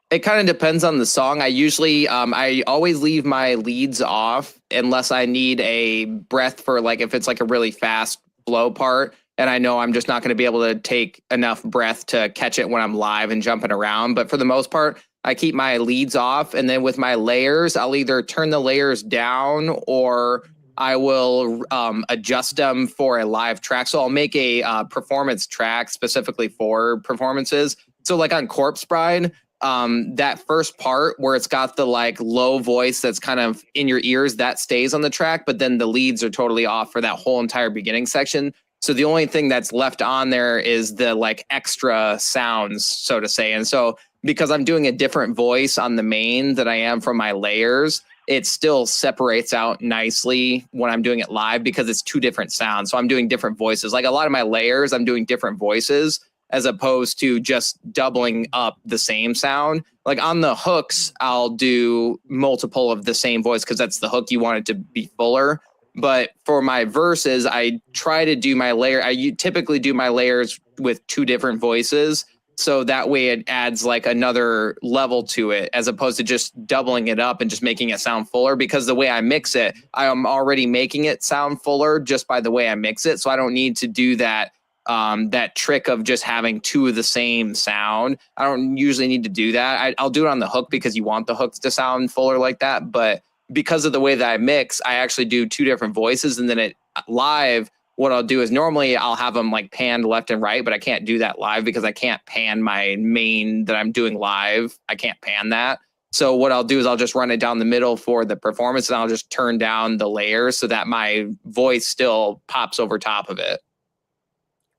It kind of depends on the song. I always leave my leads off unless I need a breath for like, if it's like a really fast blow part and I know I'm just not going to be able to take enough breath to catch it when I'm live and jumping around. But for the most part, I keep my leads off. And then with my layers, I'll either turn the layers down or I will adjust them for a live track. So I'll make a performance track specifically for performances. So like on Corpse Bride, that first part where it's got the like low voice that's kind of in your ears, that stays on the track, but then the leads are totally off for that whole entire beginning section. So the only thing that's left on there is the like extra sounds, so to say. And so because I'm doing a different voice on the main than I am from my layers, it still separates out nicely when I'm doing it live because it's two different sounds. So I'm doing different voices. Like a lot of my layers, I'm doing different voices as opposed to just doubling up the same sound. Like on the hooks, I'll do multiple of the same voice because that's the hook. You want it to be fuller. But for my verses, I try to do my layer. I typically do my layers with two different voices. So that way it adds like another level to it as opposed to just doubling it up and just making it sound fuller, because the way I mix it, I am already making it sound fuller just by the way I mix it. So I don't need to do that that trick of just having two of the same sound. I don't usually need to do that. I'll do it on the hook because you want the hooks to sound fuller like that. But because of the way that I mix, I actually do two different voices. And then live, what I'll do is normally I'll have them like panned left and right, but I can't do that live because I can't pan my main that I'm doing live. I can't pan that. So what I'll do is I'll just run it down the middle for the performance and I'll just turn down the layers so that my voice still pops over top of it.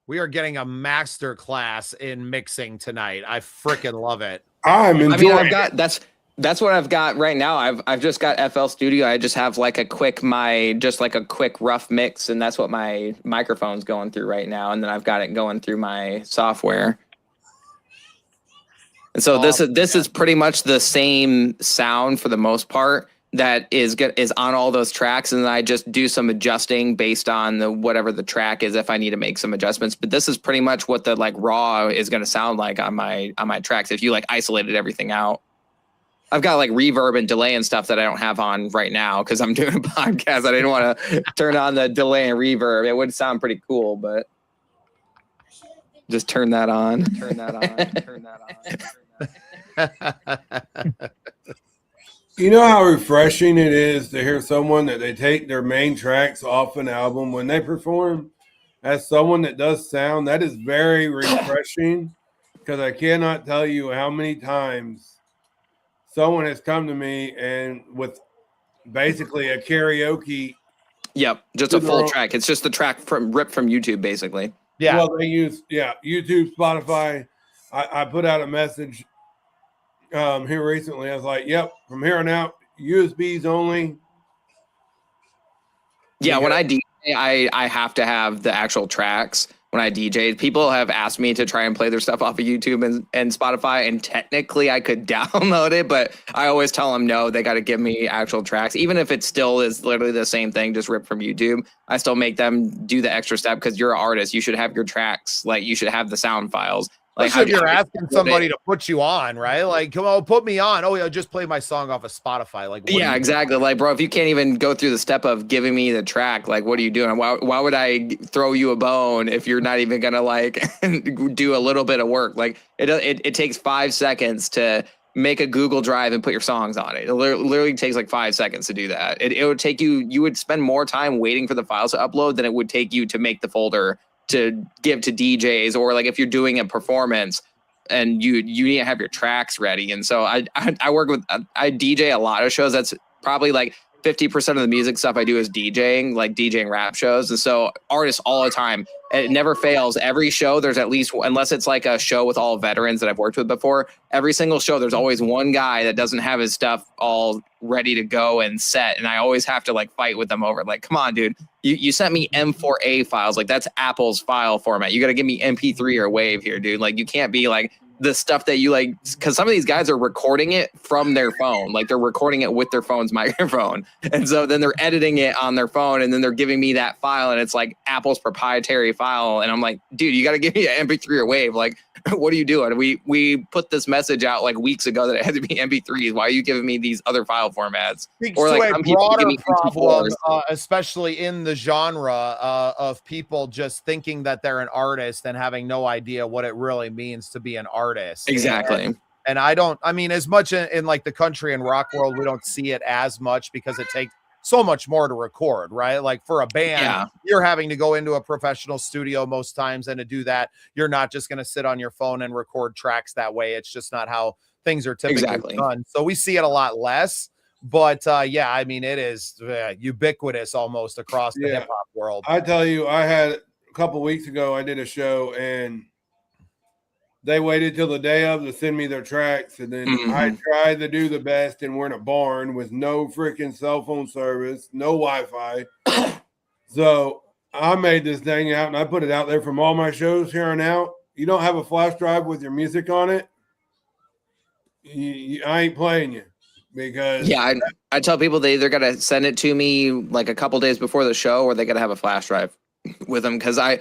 We are getting a master class in mixing tonight. I freaking love it. That's what I've got right now. I've just got FL Studio. I just have like a quick rough mix, and that's what my microphone's going through right now. And then I've got it going through my software. And so this is pretty much the same sound for the most part that is on all those tracks, and then I just do some adjusting based on whatever the track is if I need to make some adjustments. But this is pretty much what the like raw is going to sound like on my tracks if you like isolated everything out. I've got like reverb and delay and stuff that I don't have on right now because I'm doing a podcast. I didn't want to turn on the delay and reverb. It would sound pretty cool, but just turn that on. Turn that on. Turn that on. You know how refreshing it is to hear someone that they take their main tracks off an album when they perform as someone that does sound? That is very refreshing because I cannot tell you how many times someone has come to me and with basically a karaoke. Yep, just a full track. It's just the track ripped from YouTube, basically. Yeah. Well, they use YouTube, Spotify. I put out a message here recently. I was like, "Yep, from here on out, USBs only." Yeah, when I DJ, I have to have the actual tracks. When I DJ, people have asked me to try and play their stuff off of YouTube and Spotify, and technically I could download it, but I always tell them no, they got to give me actual tracks. Even if it still is literally the same thing, just ripped from YouTube, I still make them do the extra step because you're an artist. You should have your tracks, like you should have the sound files. Like how you're asking somebody to put you on, right? Like, come on, put me on. Oh yeah, just play my song off of Spotify. Like, yeah, exactly. Like, bro, if you can't even go through the step of giving me the track, like, what are you doing? Why would I throw you a bone if you're not even gonna like do a little bit of work? Like, it takes 5 seconds to make a Google Drive and put your songs on it. It literally takes like 5 seconds to do that. It would take you would spend more time waiting for the files to upload than it would take you to make the folder to give to DJs, or like if you're doing a performance and you need to have your tracks ready. And so I work with, I DJ a lot of shows. That's probably like 50% of the music stuff I do is DJing, like DJing rap shows. And so artists all the time, it never fails. Every show there's at least, unless it's like a show with all veterans that I've worked with before, every single show there's always one guy that doesn't have his stuff all ready to go and set. And I always have to like fight with them over it. Like, come on, dude, you sent me M4A files. Like that's Apple's file format. You got to give me MP3 or WAV here, dude. Like you can't be like the stuff that you like, because some of these guys are recording it from their phone, like they're recording it with their phone's microphone, and so then they're editing it on their phone, and then they're giving me that file, and it's like Apple's proprietary file, and I'm like, dude, you got to give me an MP3 or WAV. Like, what are you doing? We put this message out like weeks ago that it had to be MP3s. Why are you giving me these other file formats? Speaks Or like to a some people give broader me problem, MP4s. especially in the genre of people just thinking that they're an artist and having no idea what it really means to be an artist. Exactly. And I mean, as much in like the country and rock world, we don't see it as much because it takes so much more to record, right? Like for a band, you're having to go into a professional studio most times, and to do that, you're not just going to sit on your phone and record tracks that way. It's just not how things are typically done. So we see it a lot less, but yeah, I mean, it is ubiquitous almost across the hip hop world. I tell you, I had a couple weeks ago, I did a show, and they waited till the day of to send me their tracks, and then I tried to do the best, and we're in a barn with no freaking cell phone service, no Wi-Fi. So I made this thing out, and I put it out there from all my shows here on out. You don't have a flash drive with your music on it, I ain't playing you. Because I tell people they either got to send it to me like a couple days before the show, or they got to have a flash drive with them, because I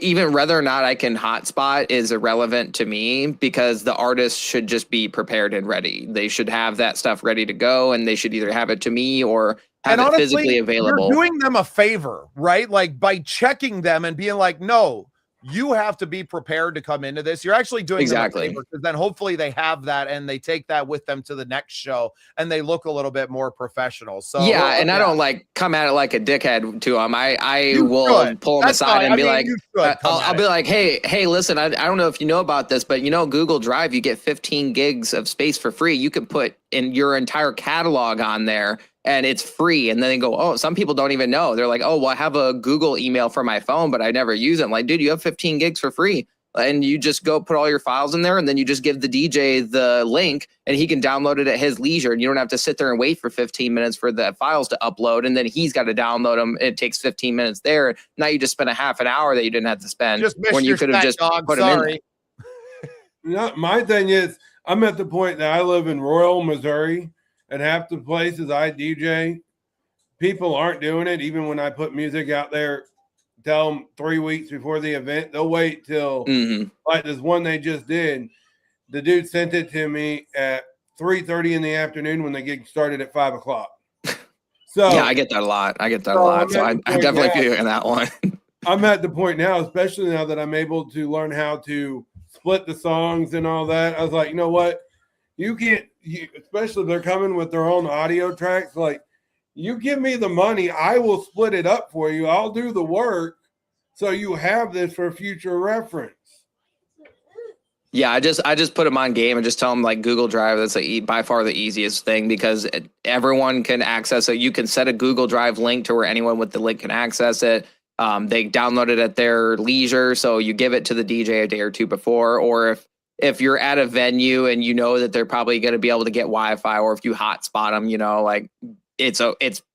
even whether or not I can hotspot is irrelevant to me, because the artist should just be prepared and ready. They should have that stuff ready to go, and they should either have it to me or have it physically available. You're doing them a favor, right? Like by checking them and being like, no, you have to be prepared to come into this. You're actually doing them a favor, because then hopefully they have that and they take that with them to the next show and they look a little bit more professional. So and I don't like come at it like a dickhead to them. I will pull them aside and be like, I'll be like, hey, listen, I don't know if you know about this, but Google Drive, you get 15 gigs of space for free. You can put in your entire catalog on there, and it's free. And then they go, oh, some people don't even know. They're like, oh, well, I have a Google email for my phone, but I never use it. I'm like, dude, you have 15 gigs for free. And you just go put all your files in there, and then you just give the DJ the link, and he can download it at his leisure. And you don't have to sit there and wait for 15 minutes for the files to upload. And then he's got to download them. It takes 15 minutes there. Now you just spent a half an hour that you didn't have to spend when you could have just put them in there. My thing is, I'm at the point that I live in Royal, Missouri, and half the places I DJ, people aren't doing it. Even when I put music out there, tell them 3 weeks before the event, they'll wait till like this one they just did. The dude sent it to me at 3:30 in the afternoon when the gig started at 5 o'clock. So yeah, I get that a lot. So I definitely feel you in that one. I'm at the point now, especially now that I'm able to learn how to split the songs and all that. I was like, you know what? You can't, especially if they're coming with their own audio tracks, like, you give me the money, I will split it up for you. I'll do the work so you have this for future reference. Yeah, I just put them on game and just tell them like Google Drive. That's by far the easiest thing, because everyone can access it. You can set a Google Drive link to where anyone with the link can access it. They download it at their leisure, so you give it to the DJ a day or two before, or if you're at a venue and you know that they're probably going to be able to get Wi-Fi, or if you hotspot them, like it's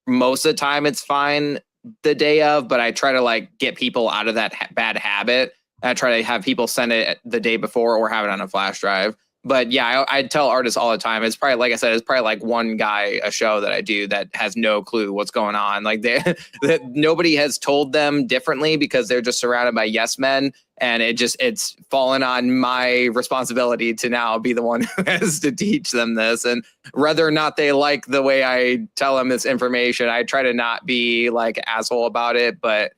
most of the time it's fine the day of, but I try to like get people out of that bad habit. I try to have people send it the day before or have it on a flash drive. But yeah, I tell artists all the time, it's probably, like I said, it's probably like one guy a show that I do that has no clue what's going on. Like nobody has told them differently, because they're just surrounded by yes men. And it's fallen on my responsibility to now be the one who has to teach them this. And whether or not they like the way I tell them this information, I try to not be like an asshole about it. But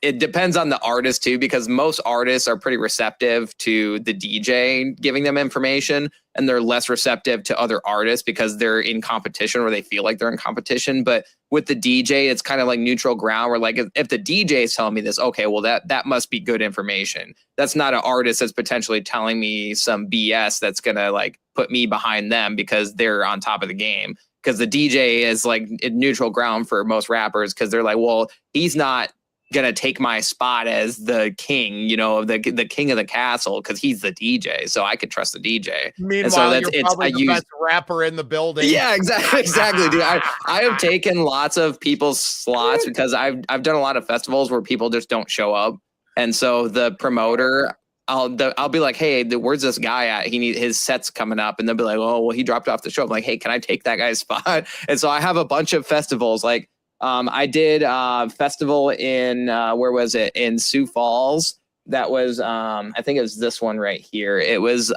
it depends on the artist too, because most artists are pretty receptive to the DJ giving them information, and they're less receptive to other artists because they're in competition, or they feel like they're in competition. But with the DJ, it's kind of like neutral ground, where like if the DJ is telling me this, okay, well that must be good information. That's not an artist that's potentially telling me some BS that's gonna like put me behind them because they're on top of the game. Because the DJ is like neutral ground for most rappers, because they're like, well, he's not gonna take my spot as the king, the king of the castle, because he's the DJ, so I could trust the DJ. Meanwhile, you're probably the best rapper in the building. Yeah, exactly, dude. I have taken lots of people's slots because I've done a lot of festivals where people just don't show up, and so the promoter, I'll be like, hey, where's this guy at? His set's coming up, and they'll be like, oh, well, he dropped off the show. I'm like, hey, can I take that guy's spot? And so I have a bunch of festivals. Like, I did a festival in where was it? In Sioux Falls. That was I think it was this one right here. It was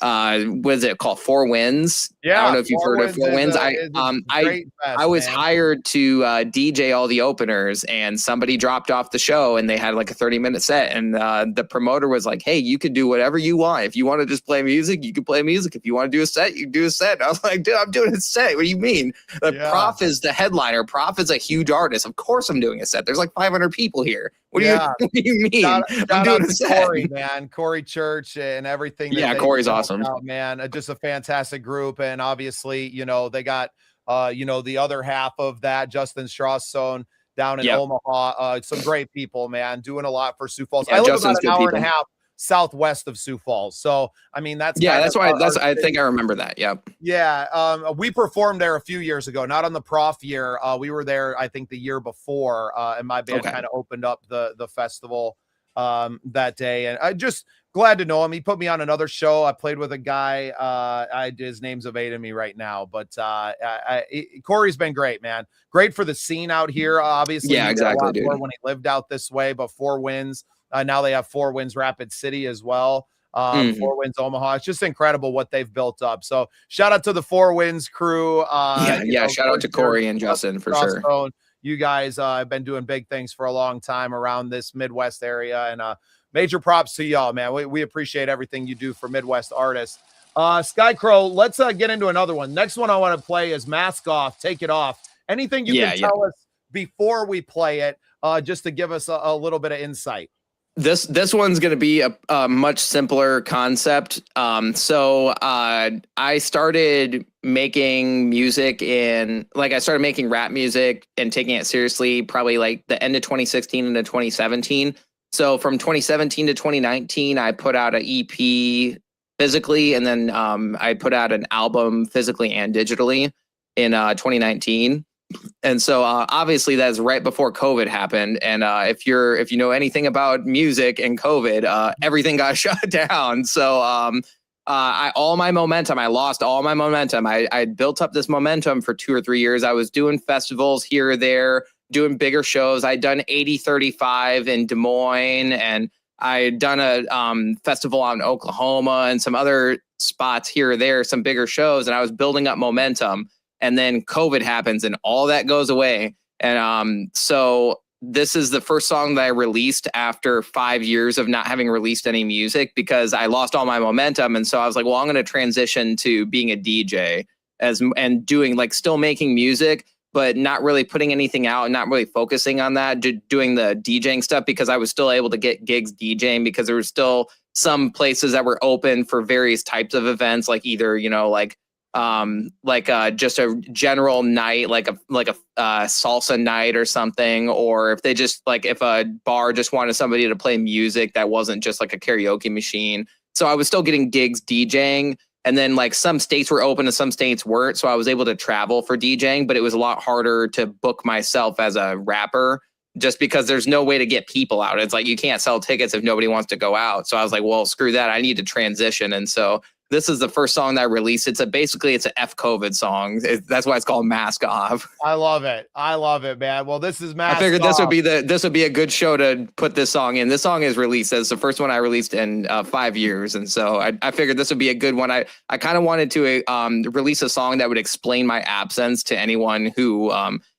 what is it called? Four Winds. Yeah, I don't know if you've heard of Four Winds. I was hired to DJ all the openers, and somebody dropped off the show, and they had like a 30-minute set, and the promoter was like, hey, you could do whatever you want. If you want to just play music, you can play music. If you want to do a set, you can do a set. And I was like, dude, I'm doing a set. What do you mean? Prof is the headliner. Prof is a huge artist. Of course I'm doing a set. There's like 500 people here. What do you mean? Shout out to Corey, man. Corey Church and everything. Yeah, Corey's awesome. Out, man. Just a fantastic group. And obviously, they got, the other half of that, Justin Strawstone down in Omaha. Some great people, man, doing a lot for Sioux Falls. I live about an hour and a half southwest of Sioux Falls. So, I mean, that's I think I remember that. Yep. Yeah. We performed there a few years ago, not on the Prof year. We were there, I think, the year before, and my band kind of opened up the festival that day. And I just glad to know him. He put me on another show. I played with a guy. His name's evading me right now, but Corey's been great, man. Great for the scene out here. Obviously, yeah, exactly, dude. When he lived out this way, but Four Winds. Now they have Four Winds Rapid City as well. Four Winds Omaha. It's just incredible what they've built up. So shout out to the Four Winds crew. Shout out to Corey and Justin for sure. You guys have been doing big things for a long time around this Midwest area, and major props to y'all, man. We appreciate everything you do for Midwest artists. Skycrow, let's get into another one. Next one I want to play is Mask Off, Take It Off. Anything you can tell us before we play it, just to give us a little bit of insight. This one's going to be a much simpler concept. So I started making music I started making rap music and taking it seriously probably like the end of 2016 into 2017. So from 2017 to 2019, I put out an EP physically, and then I put out an album physically and digitally in 2019. And so obviously that's right before COVID happened. And if you know anything about music and COVID, everything got shut down. So I lost all my momentum. I built up this momentum for 2 or 3 years. I was doing festivals here or there, doing bigger shows. I'd done 8035 in Des Moines, and I'd done a festival out in Oklahoma and some other spots here or there, some bigger shows. And I was building up momentum. And then COVID happens and all that goes away. And so this is the first song that I released after 5 years of not having released any music because I lost all my momentum. And so I was like, well, I'm going to transition to being a DJ and doing still making music, but not really putting anything out and not really focusing on that, doing the DJing stuff because I was still able to get gigs DJing because there were still some places that were open for various types of events, like either, just a general night, like a salsa night or something, or if they just if a bar just wanted somebody to play music that wasn't just like a karaoke machine. So I was still getting gigs DJing, and then some states were open and some states weren't. So I was able to travel for DJing, but it was a lot harder to book myself as a rapper just because there's no way to get people out. It's like you can't sell tickets if nobody wants to go out. So I was like, well, screw that. I need to transition. And so this is the first song that I released. It's basically an F-COVID song. That's why it's called Mask Off. I love it, man. Well, this is Mask Off. I figured this would be a good show to put this song in. This song is released as the first one I released in 5 years, and so I figured this would be a good one. I kind of wanted to release a song that would explain my absence to anyone who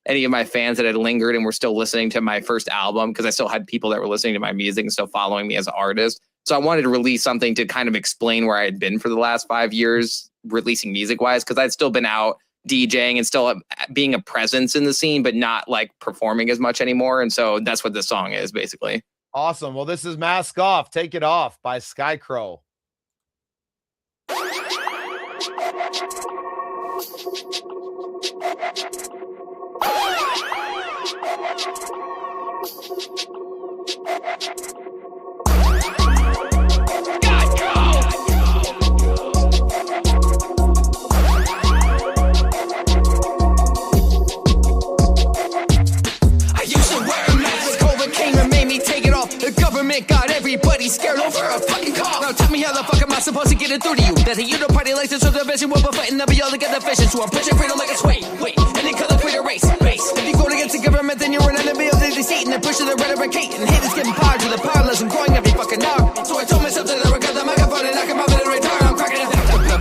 any of my fans that had lingered and were still listening to my first album, because I still had people that were listening to my music and still following me as an artist. So I wanted to release something to kind of explain where I had been for the last 5 years, releasing music-wise, because I'd still been out DJing and still being a presence in the scene, but not performing as much anymore. And so that's what this song is, basically. Awesome. Well, this is Mask Off, Take It Off by Skycrow. Got everybody scared over answer a fucking call. Now tell me how the fuck am I supposed to get it through to you? That you don't party like this, so the vision will be fighting, they'll be all together vision. So I'm pushing freedom like it's wait, any color for your race, base. If you go against the government, then you're an enemy of the deceit, and they're pushing the rhetoric hate, and haters getting power to the powerless and growing every fucking hour. So I told myself that I would got the microphone and I come out with a retard. I'm cracking it.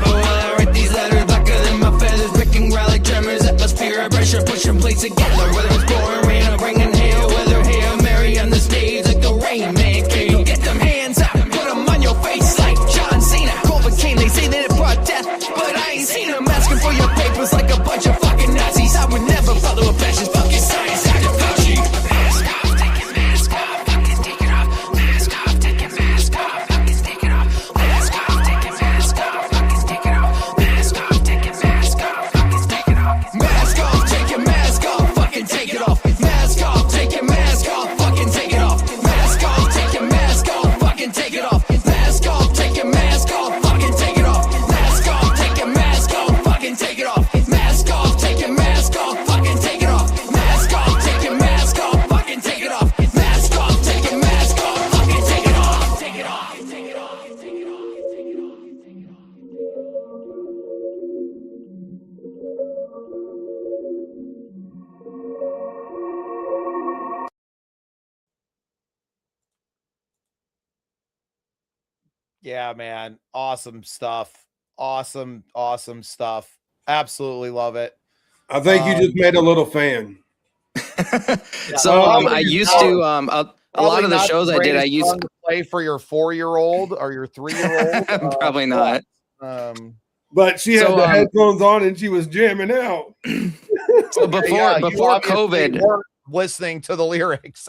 While I write these letters blacker than my feathers, picking rally tremors, atmosphere of pressure, pushing plates together. Whether it's pouring rain or bringing hail, whether Hail Mary on the stage like the Rain Man came. Get them hands up, put them on your face like John Cena. COVID came, they say that it brought death, but I ain't seen them asking for your papers like a bunch of fucking Nazis. I would never follow a fascist fucking science. Mask off, take your mask off, fucking take it off. Mask off, take your mask off, fucking take it off. Mask off, take your mask off, fucking take it off. Mask off, take your mask off, fucking take it off. Mask off, take your mask off, fucking take it off. Mask off, take your mask off, fucking take it off. Mask off, take your mask off, fucking take it off. Mask off, take your mask off, fucking take it off. Mask off, take your mask off, fucking take it off. Mask off, take your mask off, fucking take it off. Mask off, take your mask off, fucking take it off. Mask off, take your mask off, fucking take it off. Take it off, take it off, take it off, take it off, take it off. Yeah, man. Awesome stuff. Awesome stuff. Absolutely love it. I think you just made a little fan. So Probably I used not- to a lot Probably of the not shows I did, I greatest used song to play for your 4-year-old or your 3-year-old. probably not. But she had So, the headphones on and she was jamming out. So before yeah, you before obviously COVID, weren't listening to the lyrics.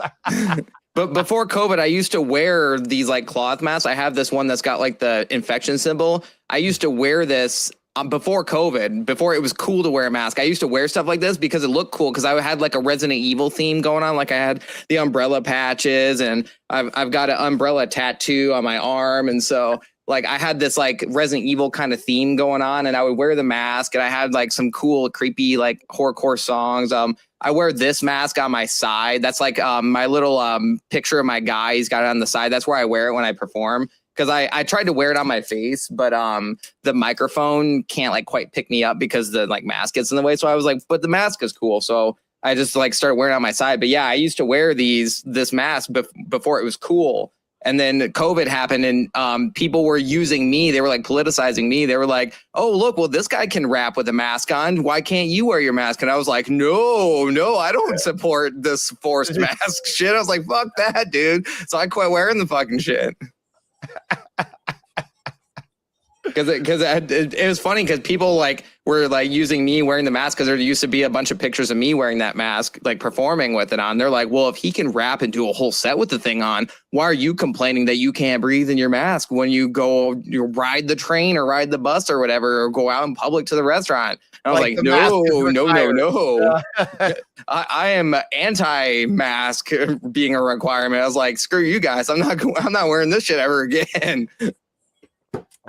but before COVID, I used to wear these like cloth masks. I have this one that's got like the infection symbol. I used to wear this before COVID, before it was cool to wear a mask. I used to wear stuff like this because it looked cool, because I had like a Resident Evil theme going on. Like I had the umbrella patches, and I've got an umbrella tattoo on my arm. And so like I had this like Resident Evil kind of theme going on, and I would wear the mask, and I had like some cool, creepy, like horrorcore songs. I wear this mask on my side. That's like my little picture of my guy. He's got it on the side. That's where I wear it when I perform. Because I tried to wear it on my face, but the microphone can't like quite pick me up because the like mask gets in the way. So I was like, but the mask is cool. So I just like started wearing it on my side. But yeah, I used to wear this mask before it was cool. And then COVID happened, and people were using me. They were like politicizing me. They were like, oh, look, well, this guy can rap with a mask on. Why can't you wear your mask? And I was like, no, I don't support this forced mask shit. I was like, fuck that, dude. So I quit wearing the fucking shit. Because it was funny because people like were like using me wearing the mask because there used to be a bunch of pictures of me wearing that mask, like performing with it on. They're like, well, if he can rap and do a whole set with the thing on, why are you complaining that you can't breathe in your mask when you ride the train or ride the bus or whatever, or go out in public to the restaurant? And I was like, no. I am anti-mask being a requirement. I was like, screw you guys. I'm not wearing this shit ever again.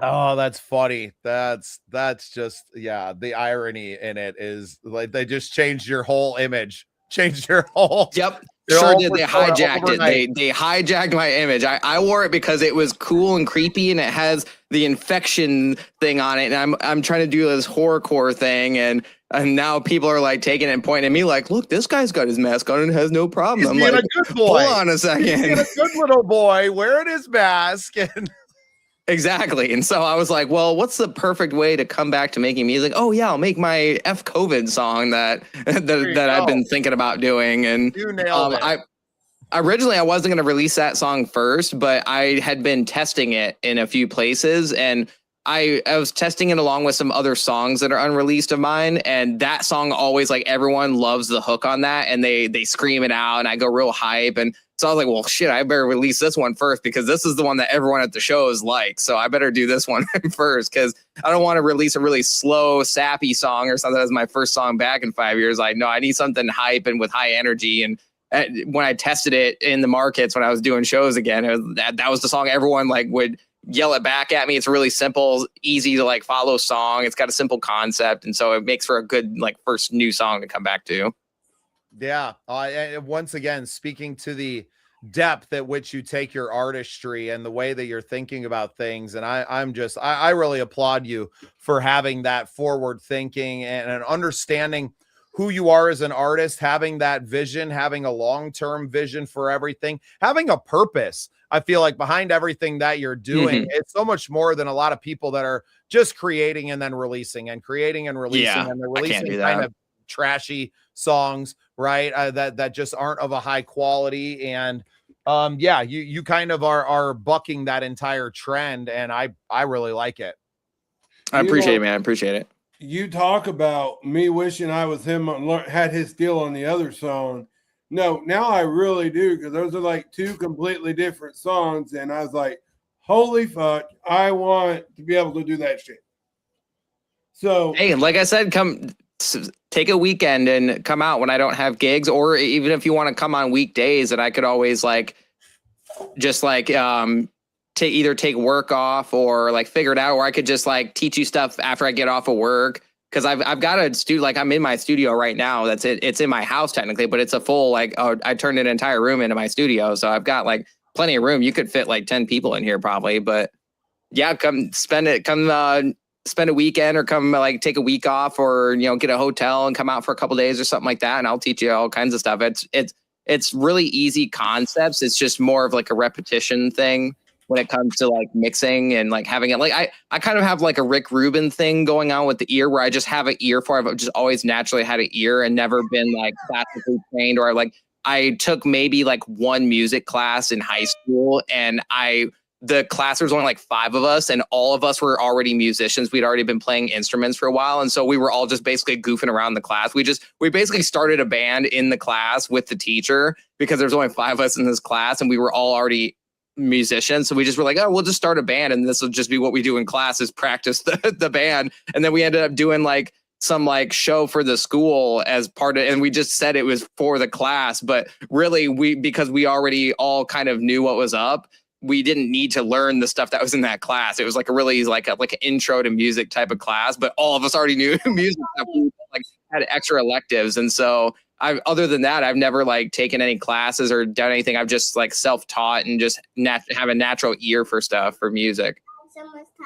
Oh, that's funny. That's just, yeah, the irony in it is like they just changed your whole image, changed your whole. Yep. your Sure whole did. They persona hijacked overnight. it. They hijacked my image. I wore it because it was cool and creepy, and it has the infection thing on it. And I'm trying to do this horrorcore thing, and now people are like taking it and pointing at me like, look, this guy's got his mask on and has no problem. He's I'm being like, a good boy. hold on a He's being second. a good little boy wearing his mask. And Exactly. And so I was like, well, what's the perfect way to come back to making music? Oh yeah, I'll make my F COVID song that I've been thinking about doing. And you nailed it. Originally I wasn't going to release that song first, but I had been testing it in a few places, and I was testing it along with some other songs that are unreleased of mine. And that song always, like, everyone loves the hook on that, and they scream it out, and I go real hype. And so I was like, well, shit, I better release this one first, because this is the one that everyone at the shows like. So I better do this one first, because I don't want to release a really slow, sappy song or something as my first song back in 5 years. I know I need something hype and with high energy. And when I tested it in the markets, when I was doing shows again, that was the song everyone like would yell it back at me. It's a really simple, easy to like follow song. It's got a simple concept, and so it makes for a good like first new song to come back to. Yeah. Once again, speaking to the depth at which you take your artistry and the way that you're thinking about things. And I really applaud you for having that forward thinking and an understanding who you are as an artist, having that vision, having a long-term vision for everything, having a purpose. I feel like behind everything that you're doing, it's so much more than a lot of people that are just creating and then releasing and creating and releasing, Yeah, and they're I can't releasing do kind that. of trashy songs, right? That just aren't of a high quality. And yeah, you kind of are bucking that entire trend, and I really like it. I appreciate it, man. I appreciate it. You talk about me wishing I was him, had his deal on the other song. No, now I really do, because those are like two completely different songs. And I was like, holy fuck, I want to be able to do that shit. So, hey, like I said, take a weekend and come out when I don't have gigs, or even if you want to come on weekdays, that I could always like, just like, either take work off or like figure it out, or I could just like teach you stuff after I get off of work. Cause I've got a studio, like I'm in my studio right now. That's it. It's in my house technically, but it's a full, like, I turned an entire room into my studio. So I've got like plenty of room. You could fit like 10 people in here probably, but yeah, spend a weekend, or come like take a week off, or, get a hotel and come out for a couple days or something like that. And I'll teach you all kinds of stuff. It's really easy concepts. It's just more of like a repetition thing when it comes to like mixing and like having it. Like I kind of have like a Rick Rubin thing going on with the ear, where I just have an ear for it. I've just always naturally had an ear and never been like classically trained, or like I took maybe like one music class in high school, and the class, there was only like 5 of us, and all of us were already musicians. We'd already been playing instruments for a while. And so we were all just basically goofing around the class. We basically started a band in the class with the teacher, because there's only 5 of us in this class and we were all already musicians. So we just were like, oh, we'll just start a band, and this will just be what we do in class, is practice the band. And then we ended up doing like some like show for the school as part of, and we just said it was for the class, but really because we already all kind of knew what was up, we didn't need to learn the stuff that was in that class. It was like a really like an intro to music type of class, but all of us already knew music stuff. We like had extra electives. And so other than that, I've never like taken any classes or done anything. I've just like self-taught and just have a natural ear for stuff, for music.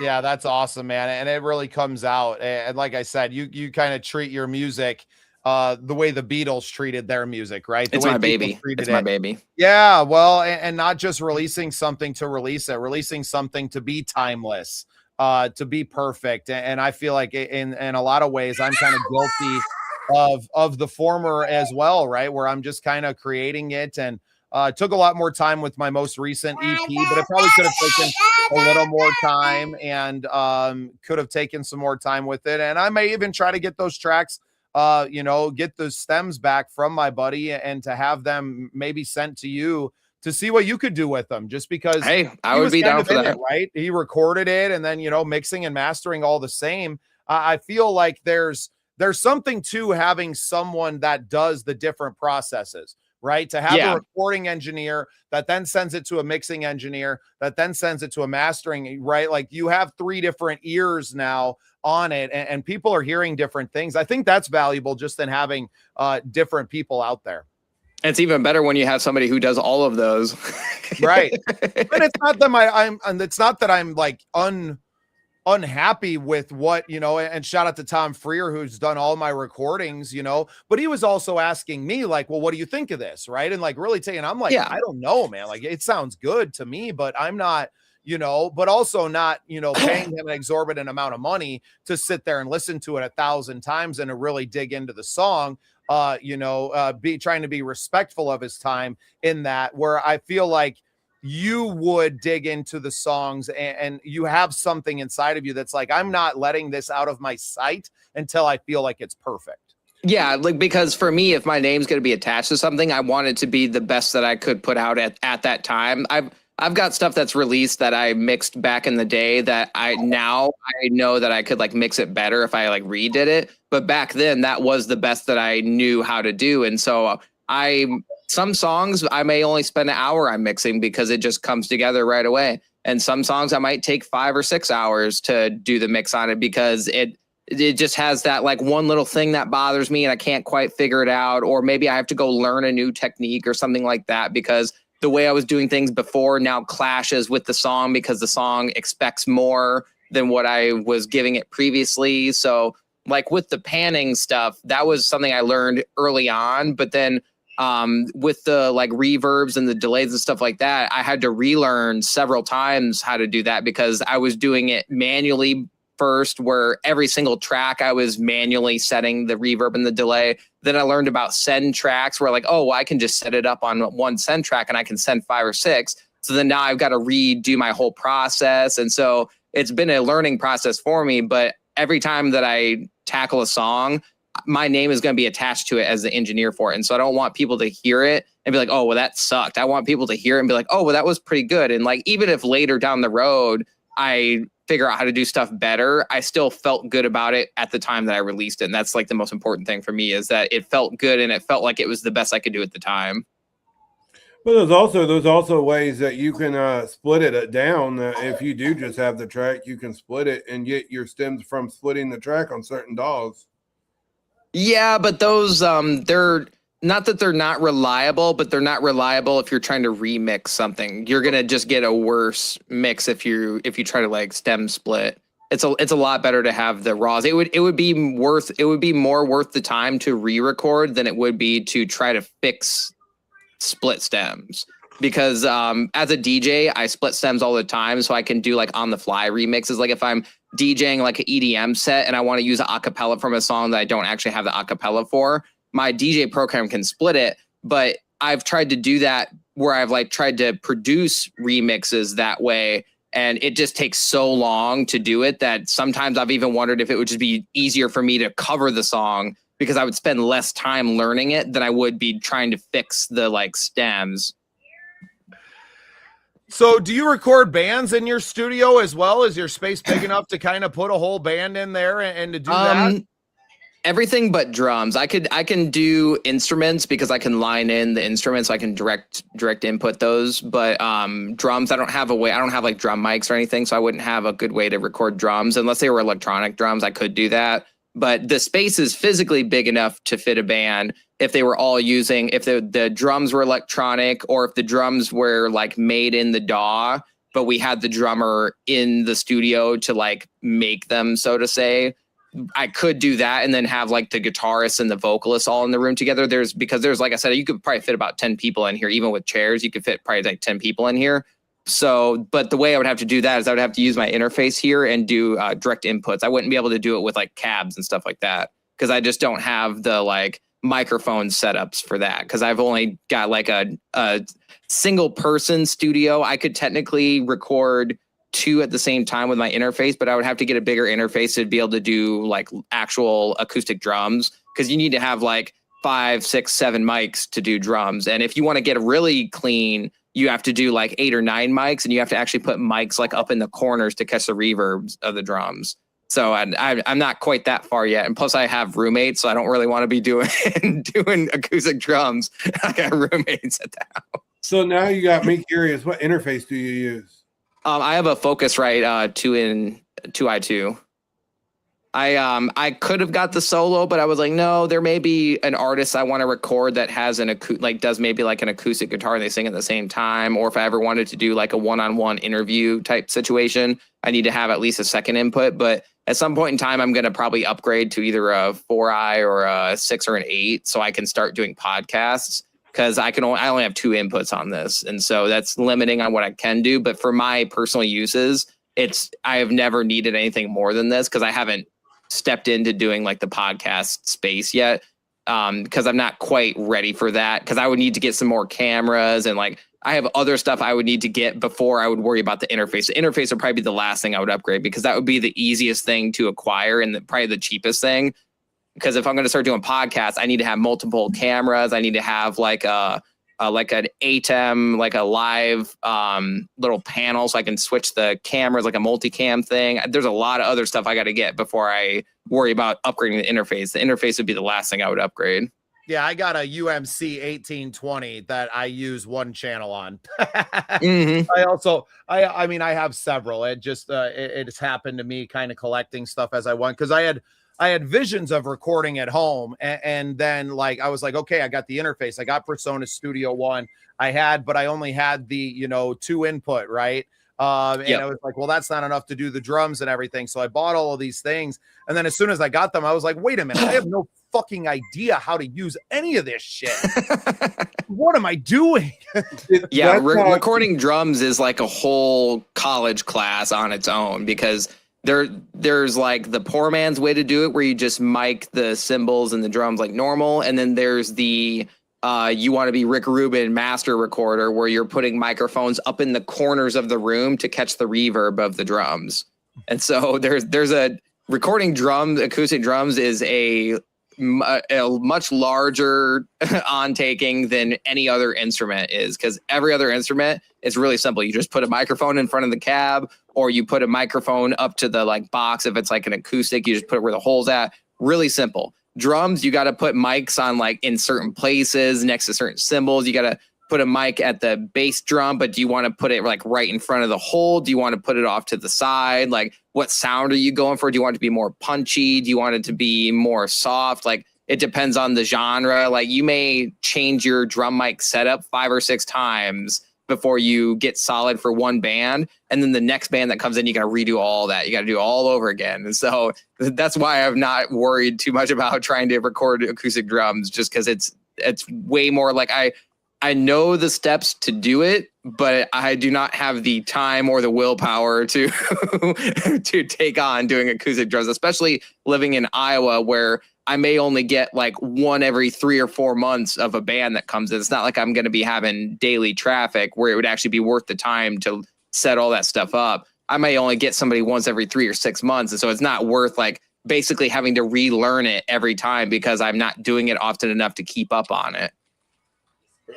Yeah, that's awesome, man. And it really comes out. And like I said, you kind of treat your music the way the Beatles treated their music, right? It's my baby. It's my baby. Yeah, well, and not just releasing something to release it, releasing something to be timeless, to be perfect. And I feel like in a lot of ways, I'm kind of guilty of the former as well, right? Where I'm just kind of creating it, and took a lot more time with my most recent EP, but it probably could have taken a little more time, and could have taken some more time with it. And I may even try to get those tracks, get the stems back from my buddy, and to have them maybe sent to you to see what you could do with them, just because, hey, I would be down for that. Right? He recorded it, and then, mixing and mastering all the same. I feel like there's something to having someone that does the different processes, right? To have a recording engineer that then sends it to a mixing engineer that then sends it to a mastering, right? Like you have 3 different ears now on it, and people are hearing different things. I think that's valuable, just in having different people out there. It's even better when you have somebody who does all of those. Right. But it's not that it's not that I'm like unhappy with what, and shout out to Tom Freer, who's done all my recordings, but he was also asking me like, well, what do you think of this? Right. And like really I'm like, I don't know, man. Like it sounds good to me, but I'm not, but also not, paying him an exorbitant amount of money to sit there and listen to it 1,000 times and to really dig into the song. Be trying to be respectful of his time in that, where I feel like you would dig into the songs, and you have something inside of you that's like, I'm not letting this out of my sight until I feel like it's perfect. Yeah, like, because for me, if my name's going to be attached to something, I want it to be the best that I could put out at that time. I've got stuff that's released that I mixed back in the day that I know that I could like mix it better if I like redid it. But back then that was the best that I knew how to do. And so some songs I may only spend an hour on mixing because it just comes together right away. And some songs I might take 5 or 6 hours to do the mix on it, because it just has that like one little thing that bothers me and I can't quite figure it out. Or maybe I have to go learn a new technique or something like that, because the way I was doing things before now clashes with the song because the song expects more than what I was giving it previously. So like with the panning stuff, that was something I learned early on, but then with the like reverbs and the delays and stuff like that, I had to relearn several times how to do that because I was doing it manually first, where every single track I was manually setting the reverb and the delay. Then I learned about send tracks where like, oh, well, I can just set it up on one send track and I can send 5 or 6. So then now I've got to redo my whole process. And so it's been a learning process for me. But every time that I tackle a song, my name is going to be attached to it as the engineer for it. And so I don't want people to hear it and be like, oh, well, that sucked. I want people to hear it and be like, oh, well, that was pretty good. And like, even if later down the road, I figure out how to do stuff better, I still felt good about it at the time that I released it. And that's like the most important thing for me, is that it felt good and it felt like it was the best I could do at the time. But there's also ways that you can split it down. If you do just have the track, you can split it and get your stems from splitting the track on certain DAWs. Yeah, but those they're not that they're not reliable, but they're not reliable if you're trying to remix something. You're gonna just get a worse mix if you try to like stem split. It's a lot better to have the raws. It would be more worth the time to re-record than it would be to try to fix split stems. Because as a DJ, I split stems all the time, so I can do like on the fly remixes. Like if I'm DJing like an EDM set and I want to use an acapella from a song that I don't actually have the acapella for, my DJ program can split it. But I've tried to do that where I've like tried to produce remixes that way, and it just takes so long to do it that sometimes I've even wondered if it would just be easier for me to cover the song, because I would spend less time learning it than I would be trying to fix the like stems. So do you record bands in your studio as well? Is your space big enough to kind of put a whole band in there and to do that? Everything but drums. I can do instruments because I can line in the instruments. So I can direct input those. But drums, I don't have like drum mics or anything, so I wouldn't have a good way to record drums unless they were electronic drums. I could do that, but the space is physically big enough to fit a band. If they were all using, if the drums were electronic, or if the drums were like made in the DAW, but we had the drummer in the studio to like make them, so to say, I could do that and then have like the guitarist and the vocalist all in the room together. Because there's, like I said, you could probably fit about 10 people in here. Even with chairs, you could fit probably like 10 people in here. So, but the way I would have to do that is I would have to use my interface here and do direct inputs. I wouldn't be able to do it with like cabs and stuff like that, because I just don't have the like microphone setups for that, because I've only got like a single person studio. I could technically record 2 at the same time with my interface, but I would have to get a bigger interface to be able to do like actual acoustic drums, because you need to have like 5, 6, 7 mics to do drums. And if you want to get really clean, you have to do like 8 or 9 mics, and you have to actually put mics like up in the corners to catch the reverbs of the drums. So I'm not quite that far yet. And plus I have roommates, so I don't really want to be doing acoustic drums. I got roommates at the house. So now you got me curious. What interface do you use? I have a Focusrite 2i2. I could have got the solo, but I was like, no, there may be an artist I want to record that has does maybe like an acoustic guitar and they sing at the same time. Or if I ever wanted to do like a one-on-one interview type situation, I need to have at least a second input. But at some point in time, I'm going to probably upgrade to either a 4i or a 6 or an 8, so I can start doing podcasts, because I only have 2 inputs on this. And so that's limiting on what I can do. But for my personal uses, I have never needed anything more than this, because I haven't stepped into doing like the podcast space yet, because I'm not quite ready for that, because I would need to get some more cameras, and like I have other stuff I would need to get before I would worry about the interface. The interface would probably be the last thing I would upgrade, because that would be the easiest thing to acquire and probably the cheapest thing. Because if I'm going to start doing podcasts, I need to have multiple cameras. I need to have like an ATEM, like a live little panel, so I can switch the cameras, like a multicam thing. There's a lot of other stuff I got to get before I worry about upgrading the interface. The interface would be the last thing I would upgrade. Yeah, I got a UMC 1820 that I use one channel on. Mm-hmm. I mean, I have several. It just it's happened to me kind of collecting stuff as I went, because I had I had visions of recording at home, and then like I was like, okay, I got the interface, I got Persona Studio One, but I only had the 2 input, right? And I was like, well, that's not enough to do the drums and everything. So I bought all of these things, and then as soon as I got them, I was like, wait a minute, I have no fucking idea how to use any of this shit. What am I doing? Recording drums is like a whole college class on its own, because there's like the poor man's way to do it, where you just mic the cymbals and the drums like normal, and then there's the you want to be Rick Rubin master recorder, where you're putting microphones up in the corners of the room to catch the reverb of the drums. And so there's a recording acoustic drums is a much larger on-taking than any other instrument is, because every other instrument is really simple. You just put a microphone in front of the cab, or you put a microphone up to the like box. If it's like an acoustic, you just put it where the hole's at. Really simple. Drums, you got to put mics on like in certain places next to certain cymbals. You got to put a mic at the bass drum, but do you want to put it like right in front of the hole? Do you want to put it off to the side? Like, what sound are you going for? Do you want it to be more punchy? Do you want it to be more soft? Like, it depends on the genre. Like, you may change your drum mic setup 5 or 6 times before you get solid for one band. And then the next band that comes in, you got to redo all that. You got to do all over again. And so that's why I'm not worried too much about trying to record acoustic drums, just because it's way more like I know the steps to do it, but I do not have the time or the willpower to to take on doing acoustic drums, especially living in Iowa, where I may only get like one every 3 or 4 months of a band that comes in. It's not like I'm going to be having daily traffic where it would actually be worth the time to set all that stuff up. I may only get somebody once every 3 or 6 months. And so it's not worth like basically having to relearn it every time, because I'm not doing it often enough to keep up on it.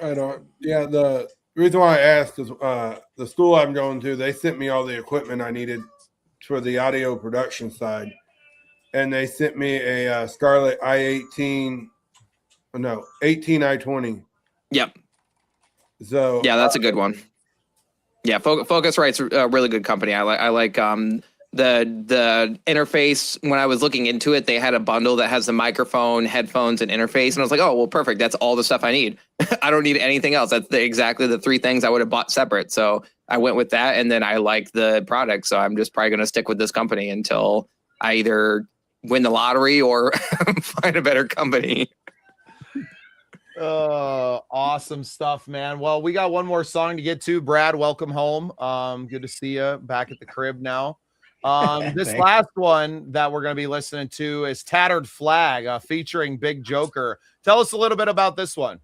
I don't. Yeah, the reason why I asked is the school I'm going to, they sent me all the equipment I needed for the audio production side, and they sent me a Scarlett 18i20. Yep. So yeah, that's a good one. Yeah, Focusrite's a really good company. I like the interface. When I was looking into it, they had a bundle that has the microphone, headphones, and interface, and I was like, oh, well, perfect. That's all the stuff I need. I don't need anything else. That's exactly the 3 things I would have bought separate. So I went with that, and then I like the product. So I'm just probably going to stick with this company until I either win the lottery or find a better company. Awesome stuff, man. Well, we got one more song to get to. Brad, welcome home. Good to see you back at the crib now. This last one that we're going to be listening to is Tattered Flag, featuring Big Joker. Tell us a little bit about this one.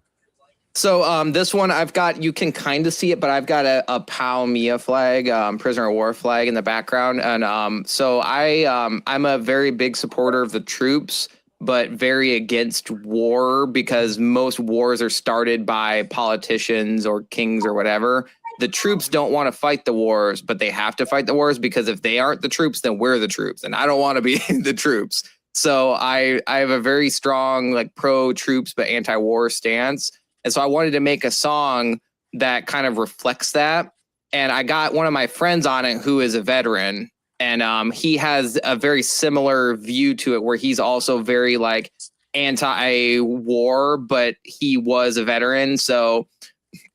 So this one I've got, you can kind of see it, but I've got a POW Mia flag, prisoner of war flag in the background. And so I'm a very big supporter of the troops, but very against war, because most wars are started by politicians or kings or whatever. The troops don't want to fight the wars, but they have to fight the wars, because if they aren't the troops, then we're the troops. And I don't want to be the troops. So I have a very strong, like, pro-troops but anti-war stance. And so I wanted to make a song that kind of reflects that. And I got one of my friends on it who is a veteran. And he has a very similar view to it, where he's also very like anti-war, but he was a veteran. So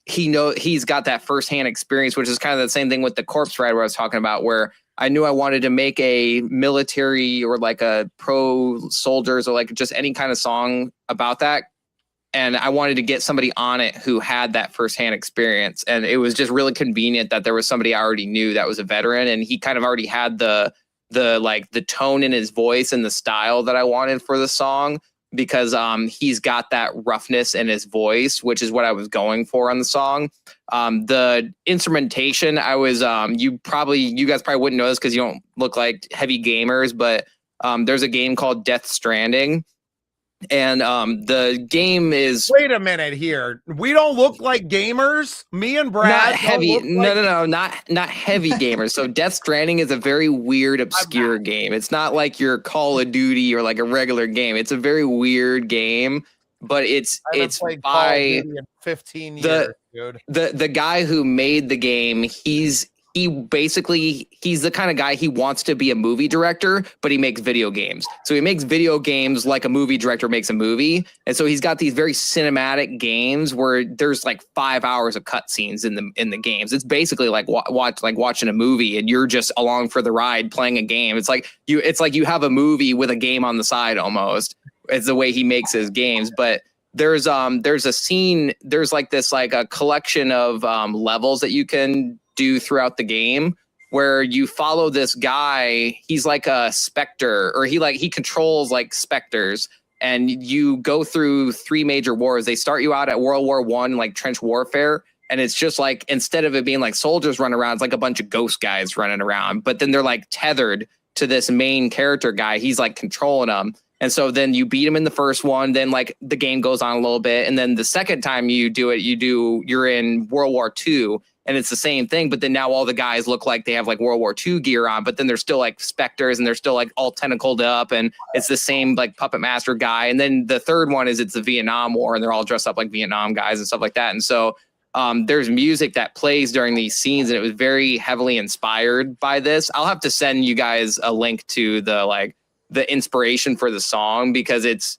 he's got that firsthand experience, which is kind of the same thing with the Corpse Ride, where I was talking about, where I knew I wanted to make a military or like a pro soldiers or like just any kind of song about that. And I wanted to get somebody on it who had that firsthand experience. And it was just really convenient that there was somebody I already knew that was a veteran. And he kind of already had the tone in his voice and the style that I wanted for the song, because he's got that roughness in his voice, which is what I was going for on the song. The instrumentation, I was, you guys probably wouldn't know this because you don't look like heavy gamers, but there's a game called Death Stranding. And the game is. Wait a minute here. We don't look like gamers. Me and Brad. Not heavy. No, not heavy gamers. So Death Stranding is a very weird, obscure game. It's not like your Call of Duty or like a regular game. It's a very weird game, but it's by 15 years, dude. The guy who made the game. He's he's the kind of guy, he wants to be a movie director, but he makes video games. So he makes video games like a movie director makes a movie. And so he's got these very cinematic games where there's like 5 hours of cutscenes in the games. It's basically like watching a movie and you're just along for the ride playing a game. It's like you have a movie with a game on the side almost. It's the way he makes his games. But there's a scene, there's like this like a collection of levels that you can do throughout the game where you follow this guy. He's like a specter, or he controls like specters, and you go through 3 major wars. They start you out at World War I, like trench warfare, and it's just like, instead of it being like soldiers running around, it's like a bunch of ghost guys running around, but then they're like tethered to this main character guy. He's like controlling them. And so then you beat him in the first one, then like the game goes on a little bit, and then the second time you do it, you're in World War II, and it's the same thing, but then now all the guys look like they have like World War II gear on, but then they're still like specters and they're still like all tentacled up, and it's the same like puppet master guy. And then the third one is it's the Vietnam War and they're all dressed up like Vietnam guys and stuff like that. And so there's music that plays during these scenes, and it was very heavily inspired by this. I'll have to send you guys a link to the inspiration for the song, because it's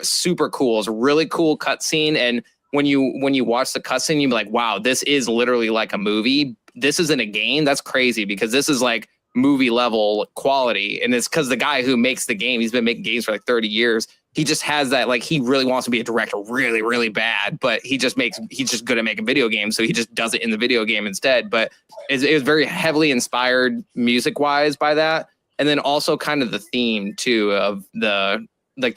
super cool. It's a really cool cutscene, and when you watch the cutscene, you'll be like, wow, this is literally like a movie. This isn't a game. That's crazy, because this is like movie level quality. And it's because the guy who makes the game, he's been making games for like 30 years. He just has that, like, he really wants to be a director really, really bad, but he's just good at making video games. So he just does it in the video game instead. But it was very heavily inspired music wise by that. And then also kind of the theme too of the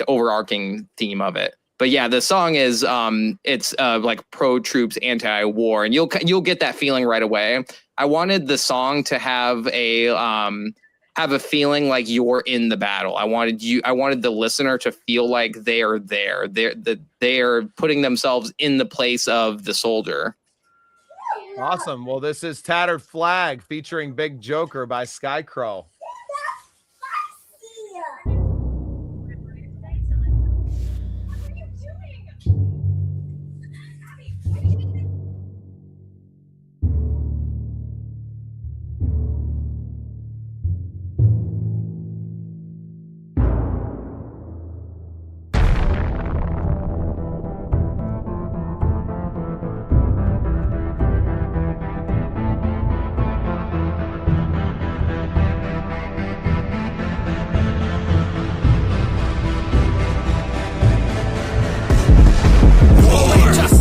overarching theme of it. But yeah, the song is it's like pro troops, anti-war, and you'll get that feeling right away. I wanted the song to have a feeling like you're in the battle. I wanted the listener to feel like they are there. They are putting themselves in the place of the soldier. Awesome. Well, this is Tattered Flag featuring Big Joker by Skycrow.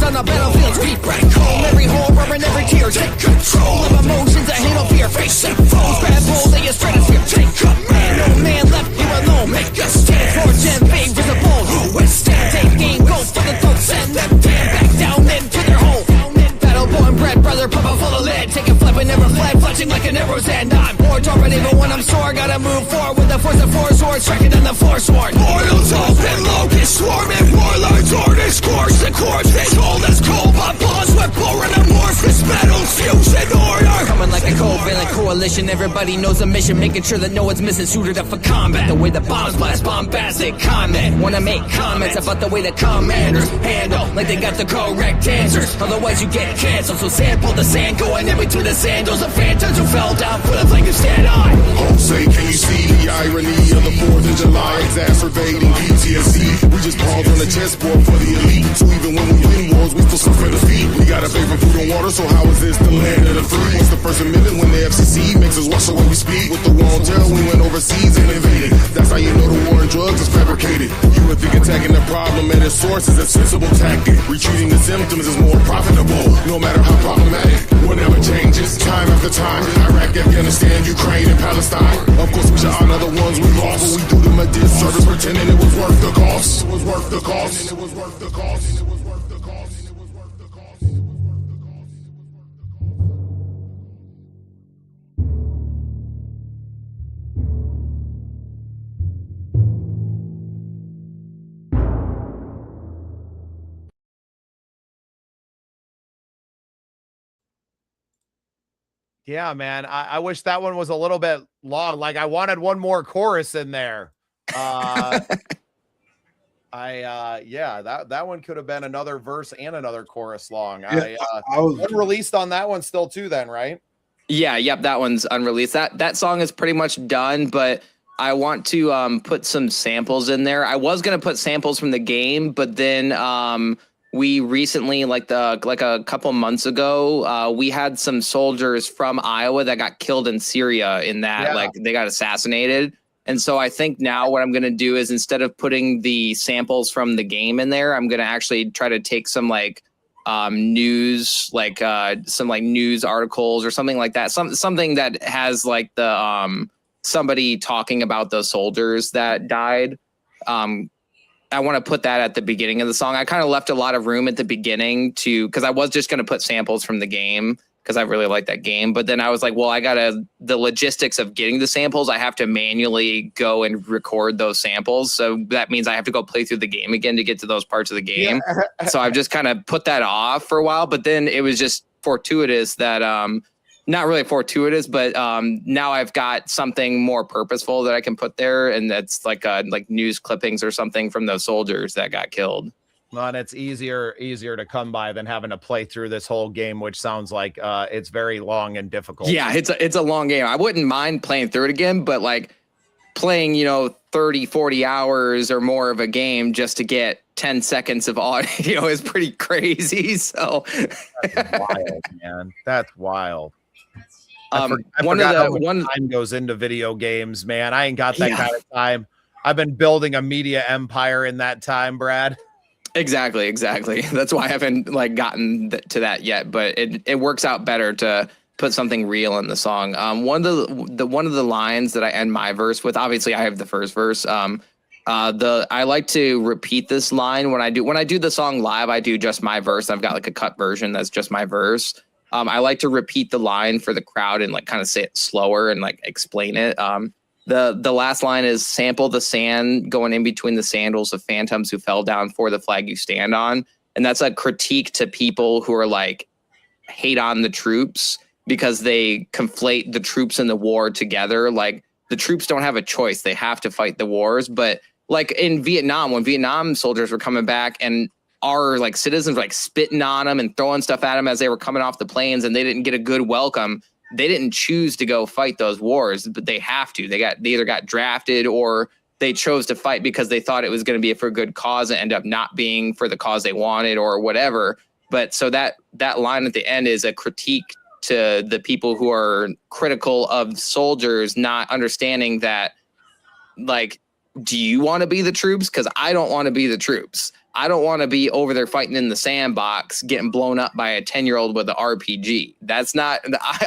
On the battlefield, speed break cold. Every horror and every tear, take control of emotions that hate no fear. Face and foes, bad bulls in your stratosphere. Take command, no man left here alone. Make a stand, forge and be visible. Who withstand? Take aim, go for the throat, send them back down into their hole. Battle-born bred brother, papa full of lead. Taking flight but never fled, fletching like an arrow's end. I'm bored already, but when I'm sore, gotta move forward with the force of 4 swords, striking on the 4 sword. Boils up and locusts swarming, warlords orders, course the course. They told us cold, but pause with pouring amorphous metals, fusion order. Coming like a covalent coalition, everybody knows the mission, making sure that no one's missing, suited up for combat. The way the bombs blast, bombastic comment. Wanna make comments about the way the commanders handle, like they got the correct answers. Otherwise you get canceled, so sample the sand going in between the sandals of phantoms who fell down for the flag to stand on. Oh, say, can you see the irony of the 4th of July exacerbating PTSD? We just pause on the chessboard for the elite. So even when we win wars, we still suffer defeat. We gotta pay for food and water, so how is this the land of the free? What's the First Amendment when the FCC makes us watch the way we speak? With the war on terror, we went overseas and invaded. That's how you know the war on drugs is fabricated. You would think attacking the problem at its source is a sensible tactic. Retreating the symptoms is more profitable, no matter how problematic. Whatever changes, time after time. Iraq, Afghanistan, Ukraine, and Palestine. Of course, we should honor the ones we lost, but we do them a disservice, pretending it was worth the cost. It was worth the cost. It was worth the cost. It was worth the cost. It was worth the cost. Yeah, man. I wish that one was a little bit long. Like, I wanted one more chorus in there. Yeah, that one could have been another verse and another chorus long. Yeah, I was released on that one still too then, right? Yeah, yep, that one's unreleased. That song is pretty much done, but I want to put some samples in there. I was gonna put samples from the game, but then we recently, like a couple months ago, we had some soldiers from Iowa that got killed in Syria in that, like they got assassinated. And so I think now what I'm gonna do is, instead of putting the samples from the game in there, I'm gonna actually try to take some like news, like some like news articles or something like that, something that has like the somebody talking about the soldiers that died. I want to put that at the beginning of the song. I kind of left a lot of room at the beginning because I was just going to put samples from the game because I really like that game. But then I was like, well, the logistics of getting the samples, I have to manually go and record those samples. So that means I have to go play through the game again to get to those parts of the game. Yeah. So I've just kind of put that off for a while. But then it was just fortuitous that not really fortuitous, but now I've got something more purposeful that I can put there, and that's like news clippings or something from those soldiers that got killed. Well, and it's easier to come by than having to play through this whole game, which sounds like it's very long and difficult. Yeah, it's a long game. I wouldn't mind playing through it again, but like playing 30, 40 hours or more of a game just to get 10 seconds of audio is pretty crazy. So that's wild, man. That's wild. One time goes into video games, man. I ain't got that kind of time. I've been building a media empire in that time, Brad. Exactly. That's why I haven't gotten to that yet, but it works out better to put something real in the song. One of the lines that I end my verse with, obviously I have the first verse. I like to repeat this line when I do the song live. I do just my verse. I've got like a cut version that's just my verse. I like to repeat the line for the crowd and kind of say it slower and explain it. The last line is, sample the sand going in between the sandals of phantoms who fell down for the flag you stand on. And that's a critique to people who are hate on the troops because they conflate the troops and the war together. Like, the troops don't have a choice. They have to fight the wars. But in Vietnam, when Vietnam soldiers were coming back and our citizens were spitting on them and throwing stuff at them as they were coming off the planes, and they didn't get a good welcome. They didn't choose to go fight those wars, but they have to. They either got drafted or they chose to fight because they thought it was going to be for a good cause and end up not being for the cause they wanted or whatever. But so that line at the end is a critique to the people who are critical of soldiers not understanding that, do you want to be the troops? Because I don't want to be the troops. I don't want to be over there fighting in the sandbox, getting blown up by a 10-year-old with an RPG. That's not,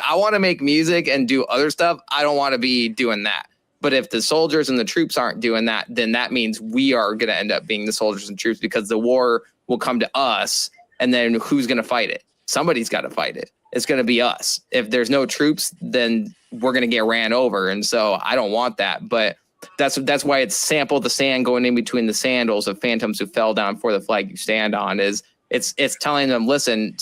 I want to make music and do other stuff. I don't want to be doing that. But if the soldiers and the troops aren't doing that, then that means we are going to end up being the soldiers and troops, because the war will come to us. And then who's going to fight it? Somebody's got to fight it. It's going to be us. If there's no troops, then we're going to get ran over. And so I don't want that. But that's why it's sample the sand going in between the sandals of phantoms who fell down for the flag you stand on. Is it's telling them, listen,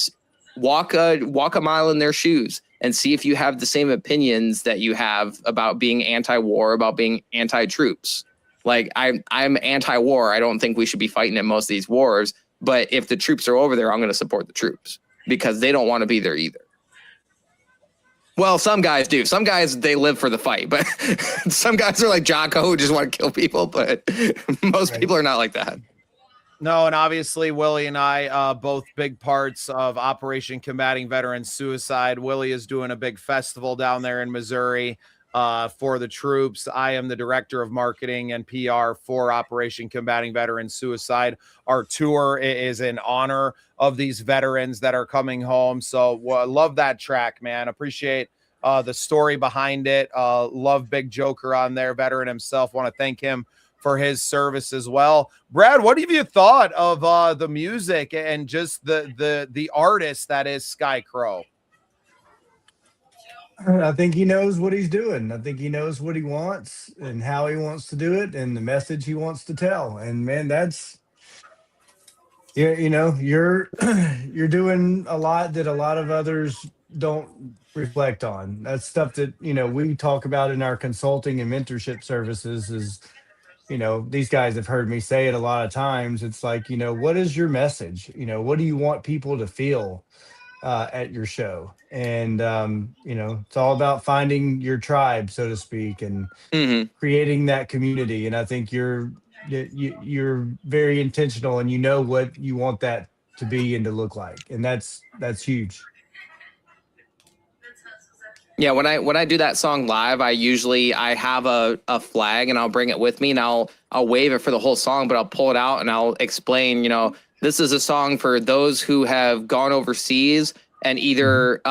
walk a mile in their shoes and see if you have the same opinions that you have about being anti-war, about being anti-troops. I'm anti-war. I don't think we should be fighting in most of these wars. But if the troops are over there, I'm going to support the troops because they don't want to be there either. Well, some guys do. Some guys, they live for the fight, but some guys are like Jocko who just want to kill people, but most people are not like that. No, and obviously Willie and I, both big parts of Operation Combating Veteran Suicide. Willie is doing a big festival down there in Missouri for the troops. I am the director of marketing and PR for Operation Combating Veteran Suicide. Our tour is in honor of these veterans that are coming home. So love that track, man. Appreciate the story behind it. Love Big Joker on there, veteran himself. Want to thank him for his service as well. Brad, what have you thought of the music and just the artist that is Sky Crow? I think he knows what he's doing. I think he knows what he wants and how he wants to do it and the message he wants to tell. And man, that's, you're doing a lot that a lot of others don't reflect on. That's stuff that, we talk about in our consulting and mentorship services is, these guys have heard me say it a lot of times. It's what is your message? What do you want people to feel? at your show. And it's all about finding your tribe, so to speak, and Hmm. creating that community. And I think you're very intentional, and you know what you want that to be and to look like, and that's huge. Yeah, when I do that song live, I have a flag and I'll bring it with me and I'll wave it for the whole song, but I'll pull it out and I'll explain, this is a song for those who have gone overseas and either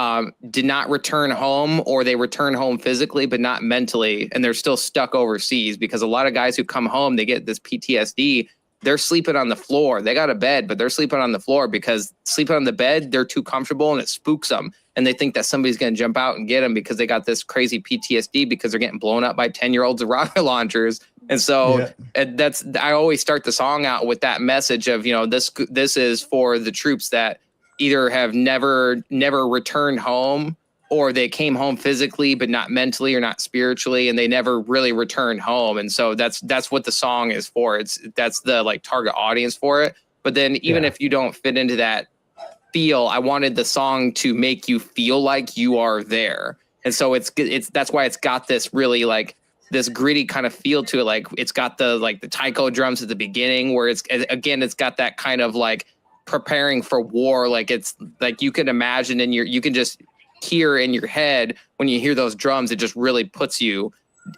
did not return home, or they return home physically but not mentally, and they're still stuck overseas. Because a lot of guys who come home, they get this PTSD. They're sleeping on the floor. They got a bed, but they're sleeping on the floor because sleeping on the bed, they're too comfortable and it spooks them. And they think that somebody's going to jump out and get them because they got this crazy PTSD because they're getting blown up by 10-year-olds with rocket launchers. And so I always start the song out with that message of, this is for the troops that either have never returned home, or they came home physically but not mentally or not spiritually, and they never really returned home. And so that's what the song is for. That's the like target audience for it. But then even if you don't fit into that feel, I wanted the song to make you feel like you are there. And so that's why it's got this really like this gritty kind of feel to it. Like it's got the taiko drums at the beginning, where it's got that kind of like preparing for war. Like it's like you can imagine you can just hear in your head when you hear those drums. It just really puts you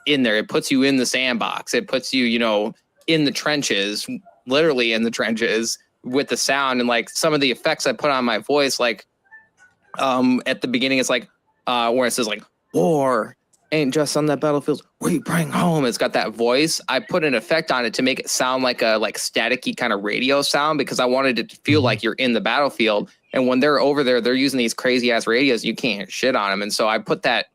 in there. It puts you in the sandbox. It puts you, in the trenches, literally in the trenches with the sound. And like some of the effects I put on my voice, like at the beginning, it's like where it says like war ain't just on the battlefields we bring home. It's got that voice. I put an effect on it to make it sound like a staticky kind of radio sound, because I wanted it to feel like you're in the battlefield. And when they're over there, they're using these crazy ass radios. You can't hear shit on them. And so I put that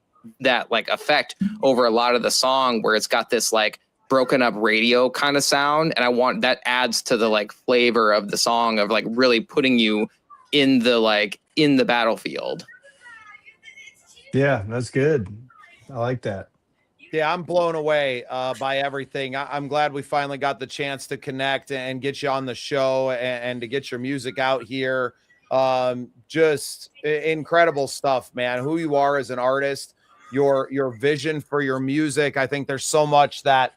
like effect over a lot of the song, where it's got this like broken up radio kind of sound. And I want that adds to the like flavor of the song, of like really putting you in the battlefield. Yeah, that's good. I like that. Yeah, I'm blown away by everything. I'm glad we finally got the chance to connect and get you on the show and to get your music out here. Just incredible stuff, man. Who you are as an artist, your vision for your music. I think there's so much that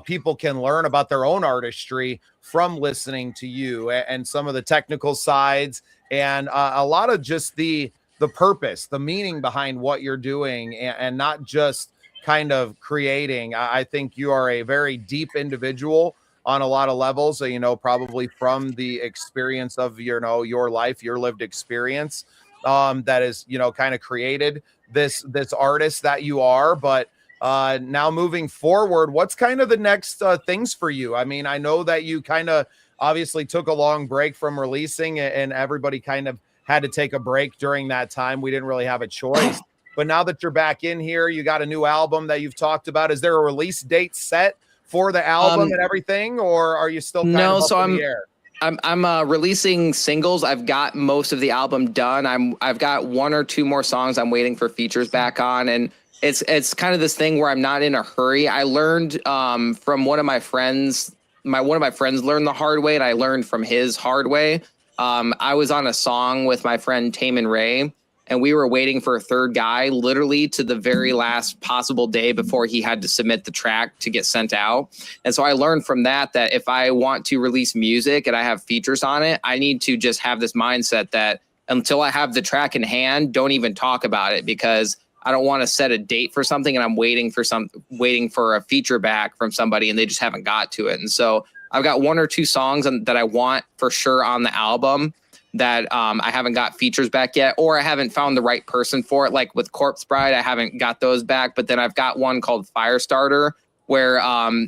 people can learn about their own artistry from listening to you, and some of the technical sides, and a lot of just the purpose, the meaning behind what you're doing, and not just kind of creating. I think you are a very deep individual on a lot of levels, probably from the experience of, your life, your lived experience, that is, kind of created this artist that you are. But now moving forward, what's kind of the next things for you? I mean, I know that you kind of obviously took a long break from releasing, and everybody kind of had to take a break during that time. We didn't really have a choice. But now that you're back in here, you got a new album that you've talked about. Is there a release date set for the album and everything, or are you still kind of up in the air? I'm releasing singles. I've got most of the album done. I've got one or two more songs I'm waiting for features back on, and it's kind of this thing where I'm not in a hurry. I learned from one of my friends. One of my friends learned the hard way, and I learned from his hard way. I was on a song with my friend Taman Ray, and we were waiting for a third guy literally to the very last possible day before he had to submit the track to get sent out. And so I learned from that if I want to release music and I have features on it, I need to just have this mindset that until I have the track in hand, don't even talk about it, because I don't want to set a date for something and I'm waiting for a feature back from somebody and they just haven't got to it. And so I've got one or two songs that I want for sure on the album that I haven't got features back yet, or I haven't found the right person for it. Like with Corpse Bride, I haven't got those back. But then I've got one called Firestarter, where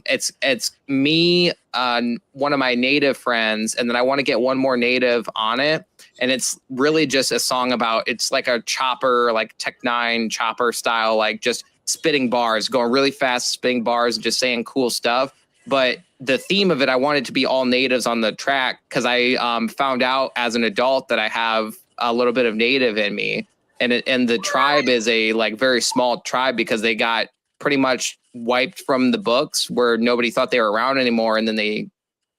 it's me, one of my native friends, and then I want to get one more native on it. And it's really just a song about, it's like a chopper, like Tech 9 chopper style, like just spitting bars, going really fast, spitting bars, and just saying cool stuff. But the theme of it, I wanted to be all natives on the track, because I found out as an adult that I have a little bit of native in me. And the tribe is a like very small tribe, because they got pretty much wiped from the books, where nobody thought they were around anymore. And then they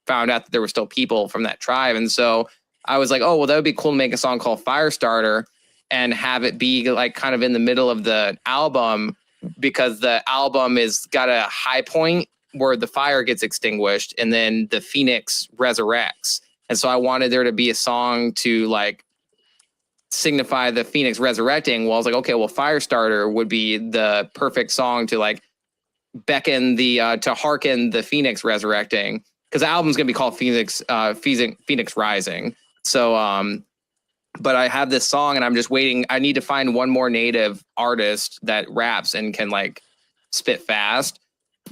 found out that there were still people from that tribe. And so I was like, oh, well, that would be cool to make a song called Firestarter. and have it be like kind of in the middle of the album, because the album is got a high point where the fire gets extinguished and then the phoenix resurrects. And so I wanted there to be a song to like signify the phoenix resurrecting. Well, I was like, okay, well, Firestarter would be the perfect song to like beckon the to hearken the phoenix resurrecting, because the album's gonna be called Phoenix Rising. So but I have this song and I'm just waiting. I need to find one more native artist that raps and can like spit fast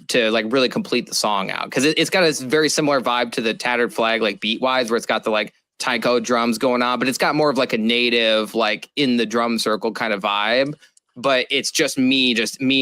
to like really complete the song out, because it's got a very similar vibe to the Tattered Flag, like beat wise, where it's got the like taiko drums going on, but it's got more of like a native, like in the drum circle kind of vibe. But it's just me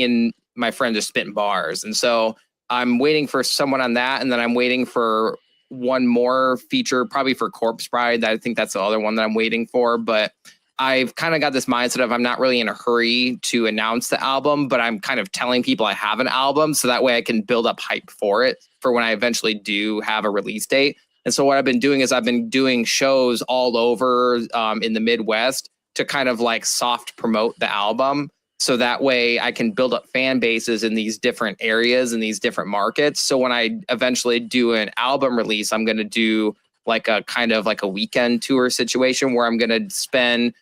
and my friend just spitting bars. And so I'm waiting for someone on that, and then I'm waiting for one more feature, probably for Corpse Bride. I think that's the other one that I'm waiting for. But I've kind of got this mindset of I'm not really in a hurry to announce the album, but I'm kind of telling people I have an album, so that way I can build up hype for it for when I eventually do have a release date. And so what I've been doing is I've been doing shows all over in the Midwest to kind of like soft promote the album. So that way I can build up fan bases in these different areas and these different markets. So when I eventually do an album release, I'm going to do like a kind of like a weekend tour situation where I'm going to spend,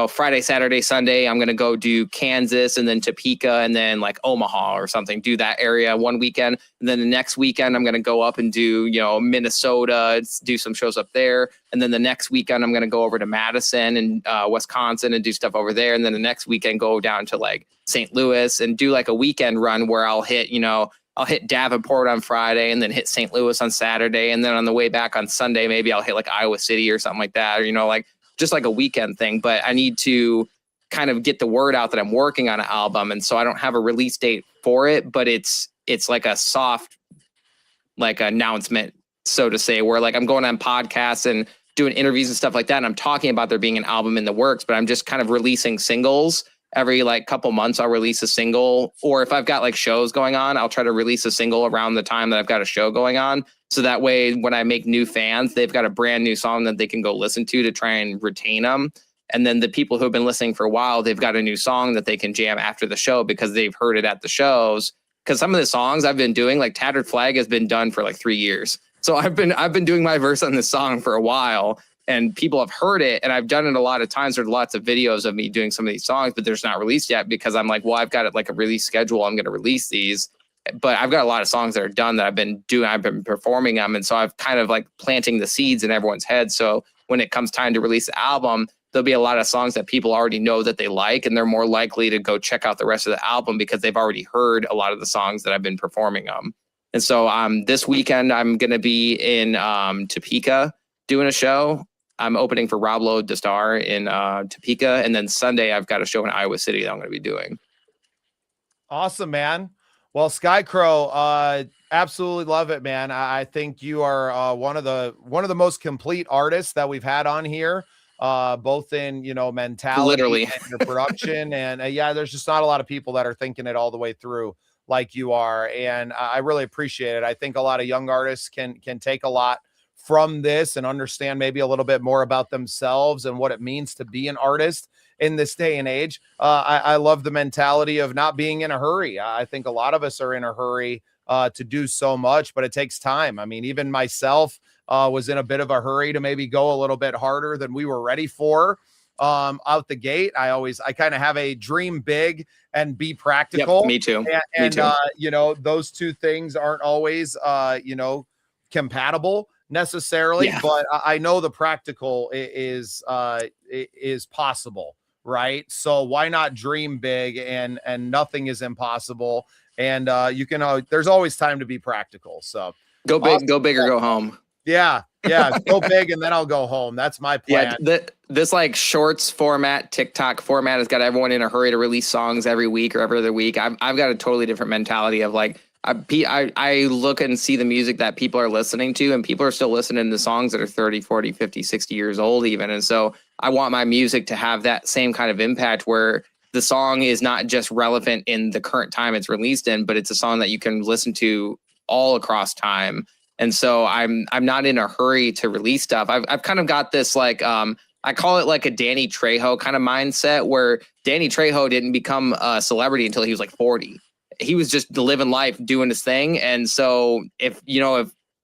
Friday, Saturday, Sunday, I'm going to go do Kansas and then Topeka and then like Omaha or something, do that area one weekend. And then the next weekend, I'm going to go up and do, Minnesota, do some shows up there. And then the next weekend, I'm going to go over to Madison and Wisconsin and do stuff over there. And then the next weekend, go down to like St. Louis and do like a weekend run where I'll hit Davenport on Friday and then hit St. Louis on Saturday. And then on the way back on Sunday, maybe I'll hit like Iowa City or something like that, or, like just like a weekend thing. But I need to kind of get the word out that I'm working on an album. And so I don't have a release date for it, but it's like a soft, like announcement, so to say, where like I'm going on podcasts and doing interviews and stuff like that. And I'm talking about there being an album in the works, but I'm just kind of releasing singles. Every like couple months, I'll release a single, or if I've got like shows going on, I'll try to release a single around the time that I've got a show going on. So that way, when I make new fans, they've got a brand new song that they can go listen to try and retain them. And then the people who have been listening for a while, they've got a new song that they can jam after the show because they've heard it at the shows. Because some of the songs I've been doing, like Tattered Flag, has been done for like 3 years. So I've been doing my verse on this song for a while. And people have heard it, and I've done it a lot of times. There's lots of videos of me doing some of these songs, but there's not released yet because I'm like, well, I've got it like a release schedule. I'm going to release these, but I've got a lot of songs that are done that I've been doing. I've been performing them, and so I've kind of like planting the seeds in everyone's head. So when it comes time to release the album, there'll be a lot of songs that people already know that they like, and they're more likely to go check out the rest of the album because they've already heard a lot of the songs that I've been performing them. And so this weekend I'm going to be in Topeka doing a show. I'm opening for Rob Lowe Star in Topeka. And then Sunday, I've got a show in Iowa City that I'm going to be doing. Awesome, man. Well, Skycrow, absolutely love it, man. I think you are one of the most complete artists that we've had on here, both in, mentality, literally, and your production. And there's just not a lot of people that are thinking it all the way through like you are. And I really appreciate it. I think a lot of young artists can take a lot from this and understand maybe a little bit more about themselves and what it means to be an artist in this day and age. I love the mentality of not being in a hurry. I think a lot of us are in a hurry to do so much, but it takes time. I mean, even myself was in a bit of a hurry to maybe go a little bit harder than we were ready for out the gate. I kind of have a dream big and be practical. Yep, me too. And those two things aren't always, compatible necessarily, but I know the practical is possible, right? So why not dream big, and nothing is impossible, and you can there's always time to be practical. So go big, go big, or go home. Yeah, go big and then I'll go home. That's my plan. Yeah, this like shorts format, TikTok format has got everyone in a hurry to release songs every week or every other week. I've got a totally different mentality of like, I look and see the music that people are listening to, and people are still listening to songs that are 30, 40, 50, 60 years old even. And so I want my music to have that same kind of impact where the song is not just relevant in the current time it's released in, but it's a song that you can listen to all across time. And so I'm not in a hurry to release stuff. I've kind of got this like I call it like a Danny Trejo kind of mindset, where Danny Trejo didn't become a celebrity until he was like 40. He was just living life, doing his thing. And so if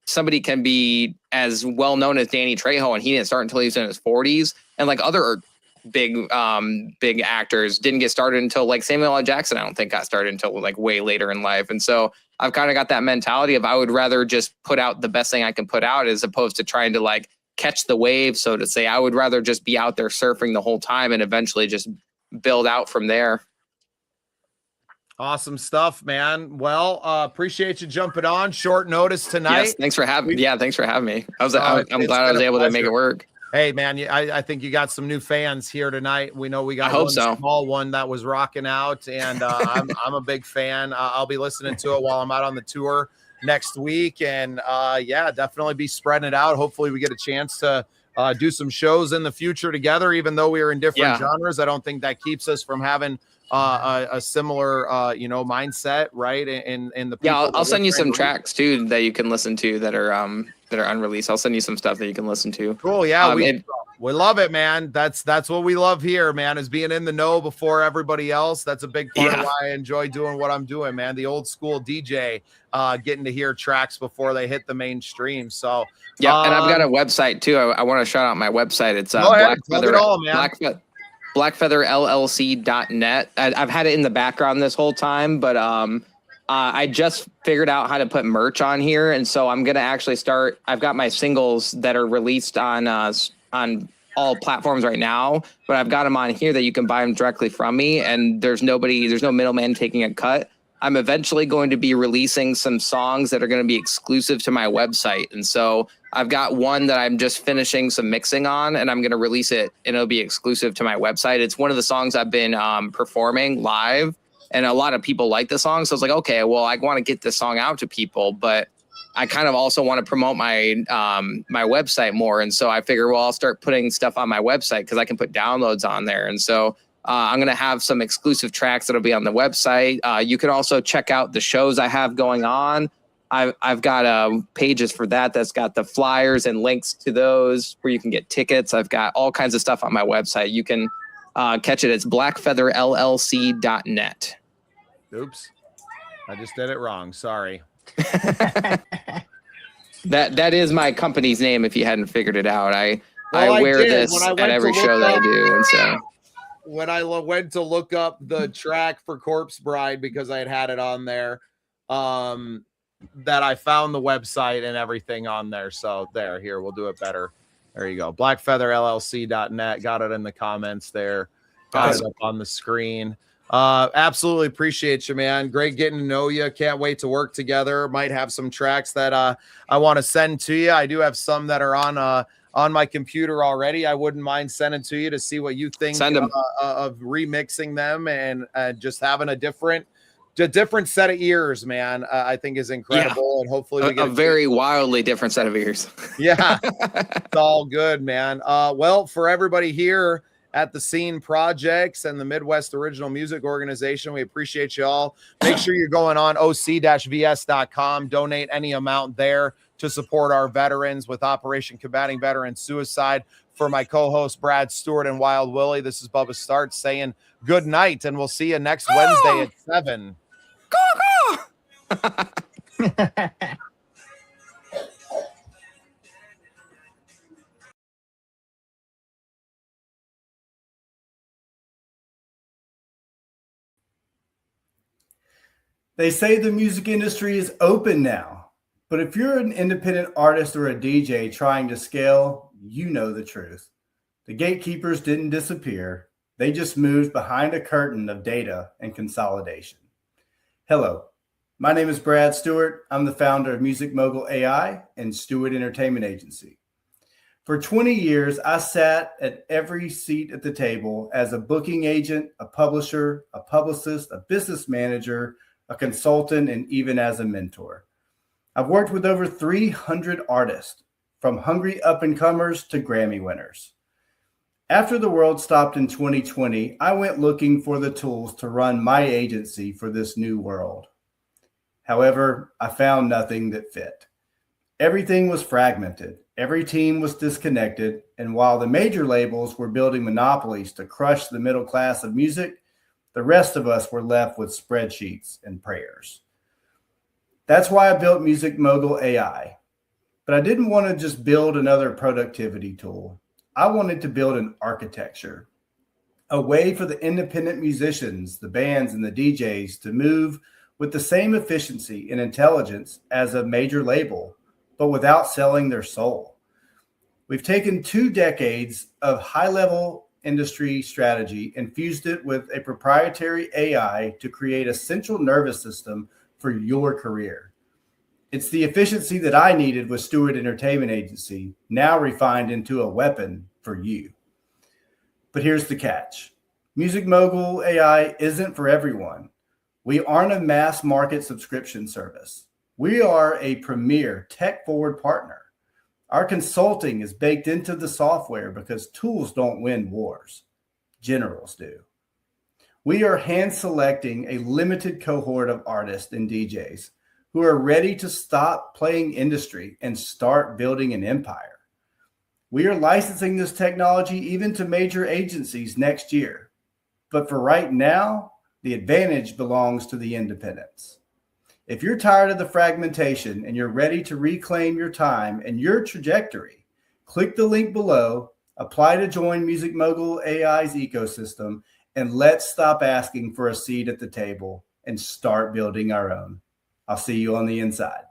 somebody can be as well known as Danny Trejo and he didn't start until he was in his 40s, and like other big actors didn't get started until like Samuel L. Jackson, I don't think got started until like way later in life. And so I've kind of got that mentality of I would rather just put out the best thing I can put out as opposed to trying to like catch the wave, so to say. I would rather just be out there surfing the whole time and eventually just build out from there. Awesome stuff, man. Well, appreciate you jumping on short notice tonight. Yes, thanks for having me. I'm glad I was able to make it work. Hey, man, I think you got some new fans here tonight. We know we got one small one that was rocking out, and I'm a big fan. I'll be listening to it while I'm out on the tour next week, and yeah, definitely be spreading it out. Hopefully we get a chance to do some shows in the future together, even though we are in different genres. I don't think that keeps us from having a similar mindset, right? In the I'll send you some tracks too that you can listen to that are unreleased. I'll send you some stuff that you can listen to. Cool. Yeah, we love it, man. That's what we love here, man, is being in the know before everybody else. That's a big part of why I enjoy doing what I'm doing, man. The old school DJ, getting to hear tracks before they hit the mainstream. So and I've got a website too. I want to shout out my website. It's blackfeatherllc.net. I've had it in the background this whole time, but I just figured out how to put merch on here, and so I'm gonna actually start. I've got my singles that are released on all platforms right now, but I've got them on here that you can buy them directly from me, and there's no middleman taking a cut. I'm eventually going to be releasing some songs that are going to be exclusive to my website. And so I've got one that I'm just finishing some mixing on, and I'm going to release it, and it'll be exclusive to my website. It's one of the songs I've been performing live, and a lot of people like the song. So I was like, okay, well, I want to get this song out to people, but I kind of also want to promote my my website more. And so I figure, well, I'll start putting stuff on my website because I can put downloads on there. And so I'm going to have some exclusive tracks that'll be on the website. You can also check out the shows I have going on. I've got pages for that. That's got the flyers and links to those where you can get tickets. I've got all kinds of stuff on my website. You can catch it. It's blackfeatherllc.net. Oops. I just did it wrong. Sorry. That is my company's name if you hadn't figured it out. I wear this at every show that I do. And so when I went to look up the track for Corpse Bride, because I had it on there, that I found the website and everything on there. So here, we'll do it better. There you go. blackfeatherllc.net. Got it in the comments there. Got it up on the screen. Absolutely appreciate you, man. Great getting to know you. Can't wait to work together. Might have some tracks that I want to send to you. I do have some that are on my computer already. I wouldn't mind sending to you to see what you think of remixing them and just having a different set of ears, man. I think is incredible, and hopefully we get a very wildly different set of ears. Yeah, it's all good, man. Well, for everybody here at the Scene Projects and the Midwest Original Music Organization, we appreciate you all. Make sure you're going on oc-vs.com. Donate any amount there to support our veterans with Operation Combating Veteran Suicide. For my co-host Brad Stewart and Wild Willie, this is Bubba Start saying good night, and we'll see you next Wednesday at 7. They say the music industry is open now, but if you're an independent artist or a DJ trying to scale, you know the truth. The gatekeepers didn't disappear. They just moved behind a curtain of data and consolidation. Hello, my name is Brad Stewart. I'm the founder of Music Mogul AI and Stewart Entertainment Agency. For 20 years, I sat at every seat at the table as a booking agent, a publisher, a publicist, a business manager, a consultant, and even as a mentor. I've worked with over 300 artists, from hungry up-and-comers to Grammy winners. After the world stopped in 2020, I went looking for the tools to run my agency for this new world. However, I found nothing that fit. Everything was fragmented. Every team was disconnected. And while the major labels were building monopolies to crush the middle class of music, the rest of us were left with spreadsheets and prayers. That's why I built Music Mogul AI. But I didn't want to just build another productivity tool. I wanted to build an architecture, a way for the independent musicians, the bands, and the DJs to move with the same efficiency and intelligence as a major label, but without selling their soul. We've taken 2 decades of high-level industry strategy and fused it with a proprietary AI to create a central nervous system for your career. It's the efficiency that I needed with Stewart Entertainment Agency, now refined into a weapon for you. But here's the catch. Music Mogul AI isn't for everyone. We aren't a mass market subscription service. We are a premier tech-forward partner. Our consulting is baked into the software because tools don't win wars. Generals do. We are hand-selecting a limited cohort of artists and DJs who are ready to stop playing industry and start building an empire. We are licensing this technology even to major agencies next year. But for right now, the advantage belongs to the independents. If you're tired of the fragmentation and you're ready to reclaim your time and your trajectory, click the link below, apply to join Music Mogul AI's ecosystem, and let's stop asking for a seat at the table and start building our own. I'll see you on the inside.